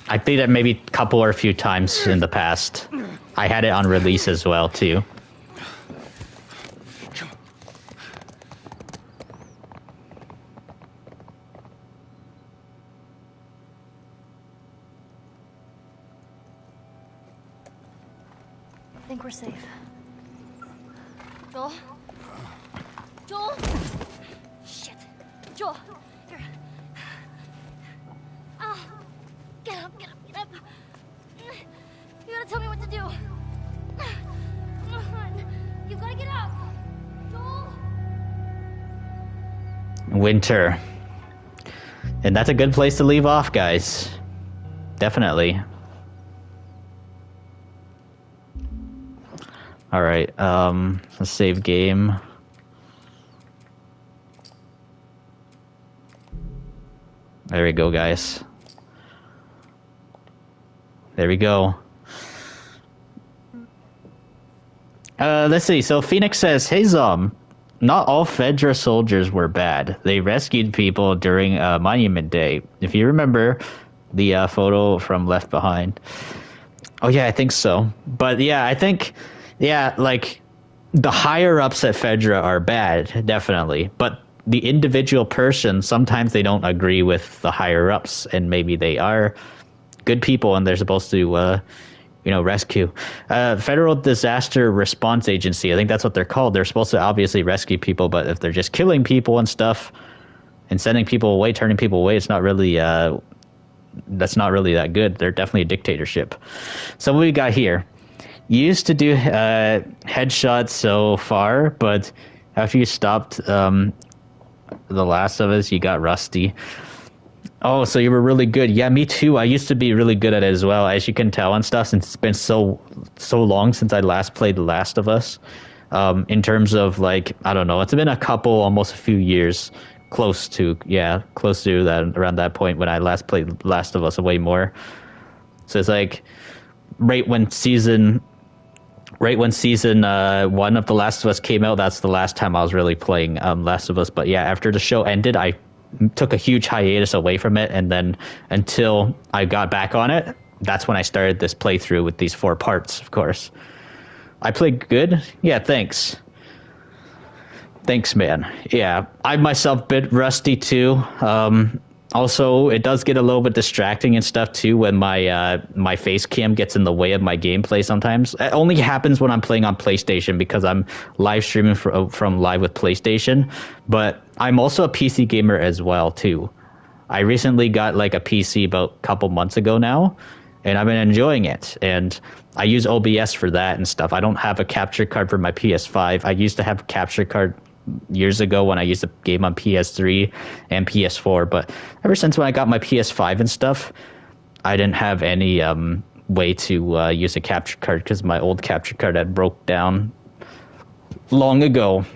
I beat it maybe a couple or a few times in the past. I had it on release as well, too. I think we're safe. Joel? Joel? Shit. Joel, here. Oh, get up, get up, get up. You gotta tell me what to do. Come on. You gotta get up. Joel? Winter. And that's a good place to leave off, guys. Definitely. Alright, let's save game. There we go, guys. There we go. Let's see. So Phoenix says, "Hey Zom, not all Fedra soldiers were bad. They rescued people during Monument Day. If you remember the photo from Left Behind." Oh yeah, I think so. But yeah, I think, yeah, like the higher ups at Fedra are bad, definitely. But the individual person, sometimes they don't agree with the higher ups, and maybe they are good people and they're supposed to, rescue. Federal Disaster Response Agency, I think that's what they're called. They're supposed to obviously rescue people, but if they're just killing people and stuff and sending people away, turning people away, it's not really, that's not really that good. They're definitely a dictatorship. So what we got here. You used to do headshots so far, but after you stopped The Last of Us, you got rusty. Oh, so you were really good. Yeah, me too. I used to be really good at it as well, as you can tell and stuff, since it's been so long since I last played The Last of Us. In terms of, like, I don't know, it's been almost a few years, close to that, around that point when I last played The Last of Us way more. So it's like right when season 1 of The Last of Us came out, that's the last time I was really playing Last of Us. But yeah, after the show ended, I took a huge hiatus away from it, and then until I got back on it, that's when I started this playthrough with these 4 parts, of course. I played good? Yeah, thanks. Thanks, man. Yeah, I myself bit rusty too. Also, it does get a little bit distracting and stuff too when my face cam gets in the way of my gameplay sometimes. It only happens when I'm playing on PlayStation because I'm live streaming from Live with PlayStation. But I'm also a PC gamer as well too. I recently got like a PC about a couple months ago now, and I've been enjoying it. And I use OBS for that and stuff. I don't have a capture card for my PS5. I used to have a capture card years ago when I used to game on PS3 and PS4, but ever since when I got my PS5 and stuff, I didn't have any way to use a capture card because my old capture card had broke down long ago.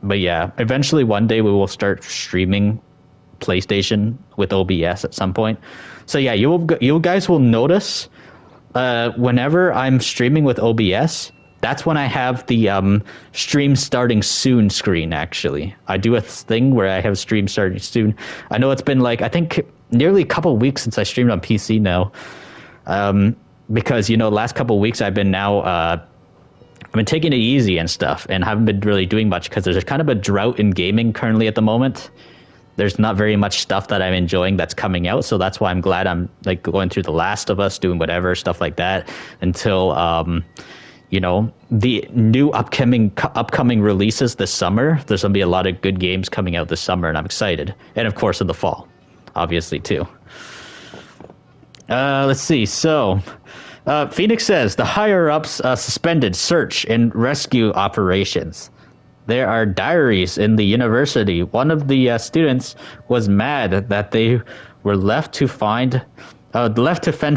But yeah, eventually one day we will start streaming PlayStation with OBS at some point. So yeah, you guys will notice whenever I'm streaming with OBS, that's when I have the stream starting soon screen, actually. I do a thing where I have stream starting soon. I know it's been like, I think, nearly a couple of weeks since I streamed on PC now. Because, last couple of weeks I've been taking it easy and stuff and haven't been really doing much because there's kind of a drought in gaming currently at the moment. There's not very much stuff that I'm enjoying that's coming out, so that's why I'm glad I'm like going through The Last of Us, doing whatever, stuff like that, until the new upcoming releases this summer. There's going to be a lot of good games coming out this summer, and I'm excited. And of course in the fall, obviously, too. Let's see. So, Phoenix says, the higher-ups suspended search and rescue operations. There are diaries in the university. One of the students was mad that they were left to fend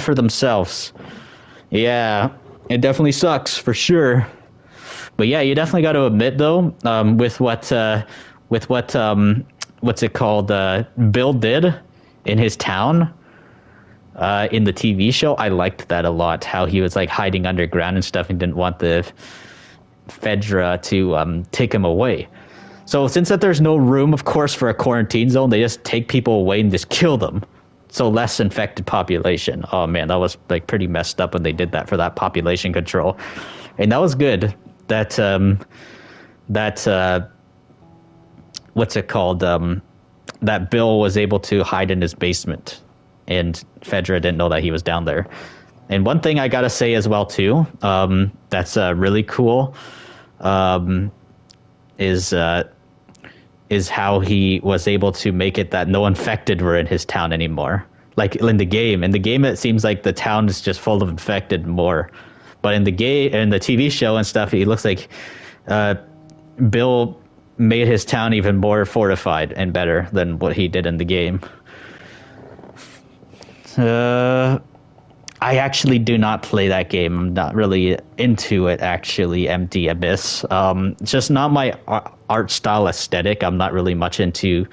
for themselves. Yeah, it definitely sucks for sure. But yeah, you definitely got to admit though, with what what's it called? Bill did in his town, in the TV show. I liked that a lot. How he was like hiding underground and stuff and didn't want the Fedra to take him away. So since that there's no room, of course, for a quarantine zone, they just take people away and just kill them. So less infected population. Oh man, that was like pretty messed up when they did that for that population control. And that was good. That what's it called? That Bill was able to hide in his basement, and Fedra didn't know that he was down there. And one thing I gotta say as well too, that's really cool, is how he was able to make it that no infected were in his town anymore. Like in the game, it seems like the town is just full of infected more. But in the TV show and stuff, it looks like Bill made his town even more fortified and better than what he did in the game. I actually do not play that game. I'm not really into it, actually, Empty Abyss. Just not my art style aesthetic. I'm not really much into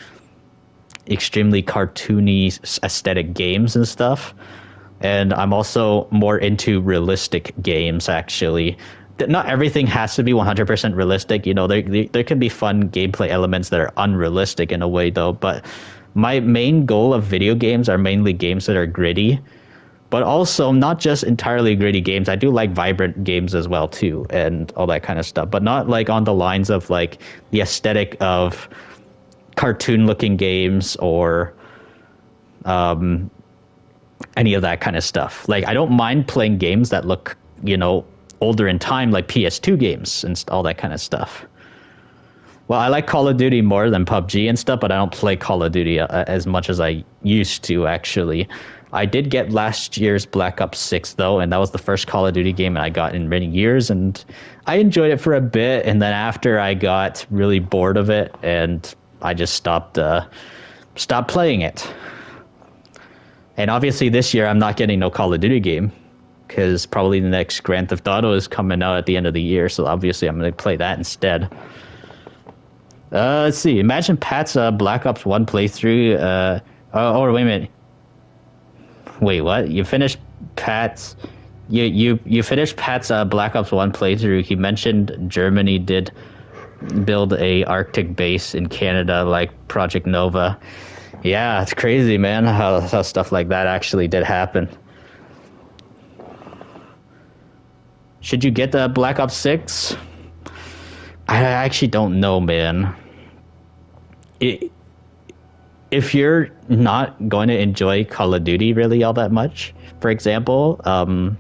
extremely cartoony aesthetic games and stuff. And I'm also more into realistic games, actually. Not everything has to be 100% realistic. There can be fun gameplay elements that are unrealistic in a way, though. But my main goal of video games are mainly games that are gritty. But also not just entirely gritty games. I do like vibrant games as well too, and all that kind of stuff. But not like on the lines of like the aesthetic of cartoon-looking games or any of that kind of stuff. Like I don't mind playing games that look, older in time, like PS2 games and all that kind of stuff. Well, I like Call of Duty more than PUBG and stuff, but I don't play Call of Duty as much as I used to, actually. I did get last year's Black Ops 6, though, and that was the first Call of Duty game I got in many years, and I enjoyed it for a bit, and then after I got really bored of it, and I just stopped playing it. And obviously this year I'm not getting no Call of Duty game, because probably the next Grand Theft Auto is coming out at the end of the year, so obviously I'm going to play that instead. Let's see. Imagine Pat's Black Ops 1 playthrough. Wait a minute. Wait, what? You finished Pat's... You finished Pat's Black Ops 1 playthrough. He mentioned Germany did build a Arctic base in Canada like Project Nova. Yeah, it's crazy, man, how stuff like that actually did happen. Should you get the Black Ops 6? I actually don't know, man. If you're not going to enjoy Call of Duty really all that much, for example, and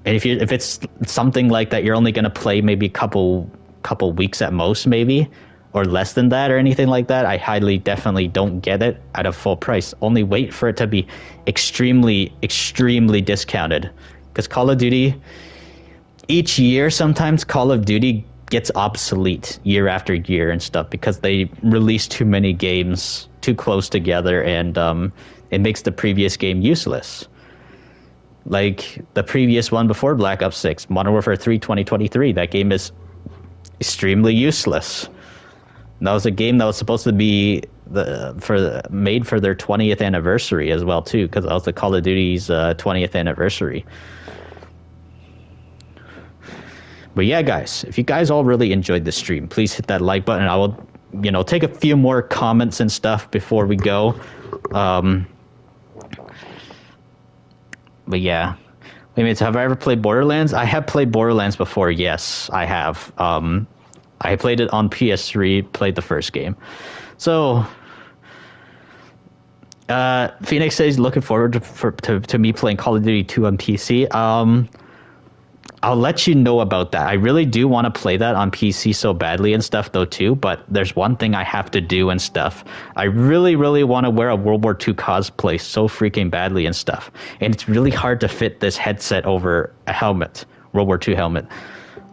if it's something like that, you're only going to play maybe a couple weeks at most, maybe. or less than that or anything like that, I highly definitely don't get it at a full price. Only wait for it to be extremely, extremely discounted. Because Call of Duty, each year sometimes Call of Duty gets obsolete year after year and stuff because they release too many games too close together, and it makes the previous game useless. Like the previous one before Black Ops 6, Modern Warfare 3 2023, that game is extremely useless. And that was a game that was supposed to be made for their 20th anniversary as well too, because that was the Call of Duty's 20th anniversary. But yeah, guys, if you guys all really enjoyed the stream, please hit that like button. I will, take a few more comments and stuff before we go. But yeah. Wait a minute, have I ever played Borderlands? I have played Borderlands before, yes, I have. I played it on PS3, played the first game. So, Phoenix says looking forward to me playing Call of Duty 2 on PC. I'll let you know about that. I really do want to play that on PC so badly and stuff, though, too. But there's one thing I have to do and stuff. I really, really want to wear a World War II cosplay so freaking badly and stuff. And it's really hard to fit this headset over a helmet, World War II helmet.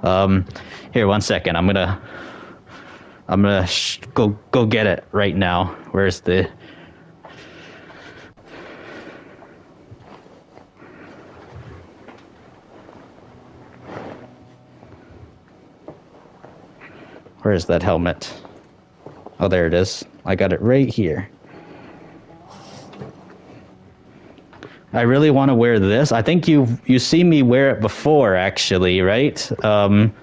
Here, 1 second. I'm gonna go get it right now. Where's the... Where's that helmet? Oh, there it is. I got it right here. I really want to wear this. I think you see me wear it before, actually, right? When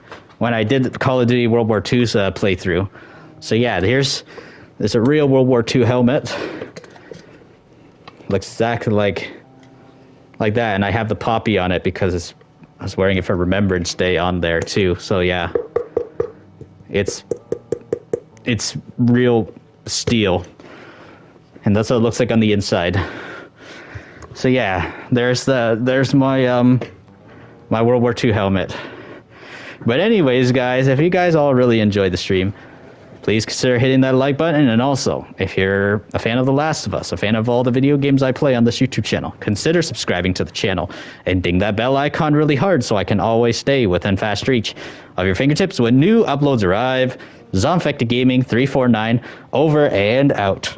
I did Call of Duty World War II's playthrough. So yeah, there's a real World War II helmet. Looks exactly like that, and I have the poppy on it because I was wearing it for Remembrance Day on there too. So yeah. It's real steel, and that's what it looks like on the inside. So yeah, there's my my World War II helmet. But anyways, guys, if you guys all really enjoyed the stream, please consider hitting that like button, and also, if you're a fan of The Last of Us, a fan of all the video games I play on this YouTube channel, consider subscribing to the channel and ding that bell icon really hard so I can always stay within fast reach of your fingertips when new uploads arrive. Zombfected Gaming 349 over and out.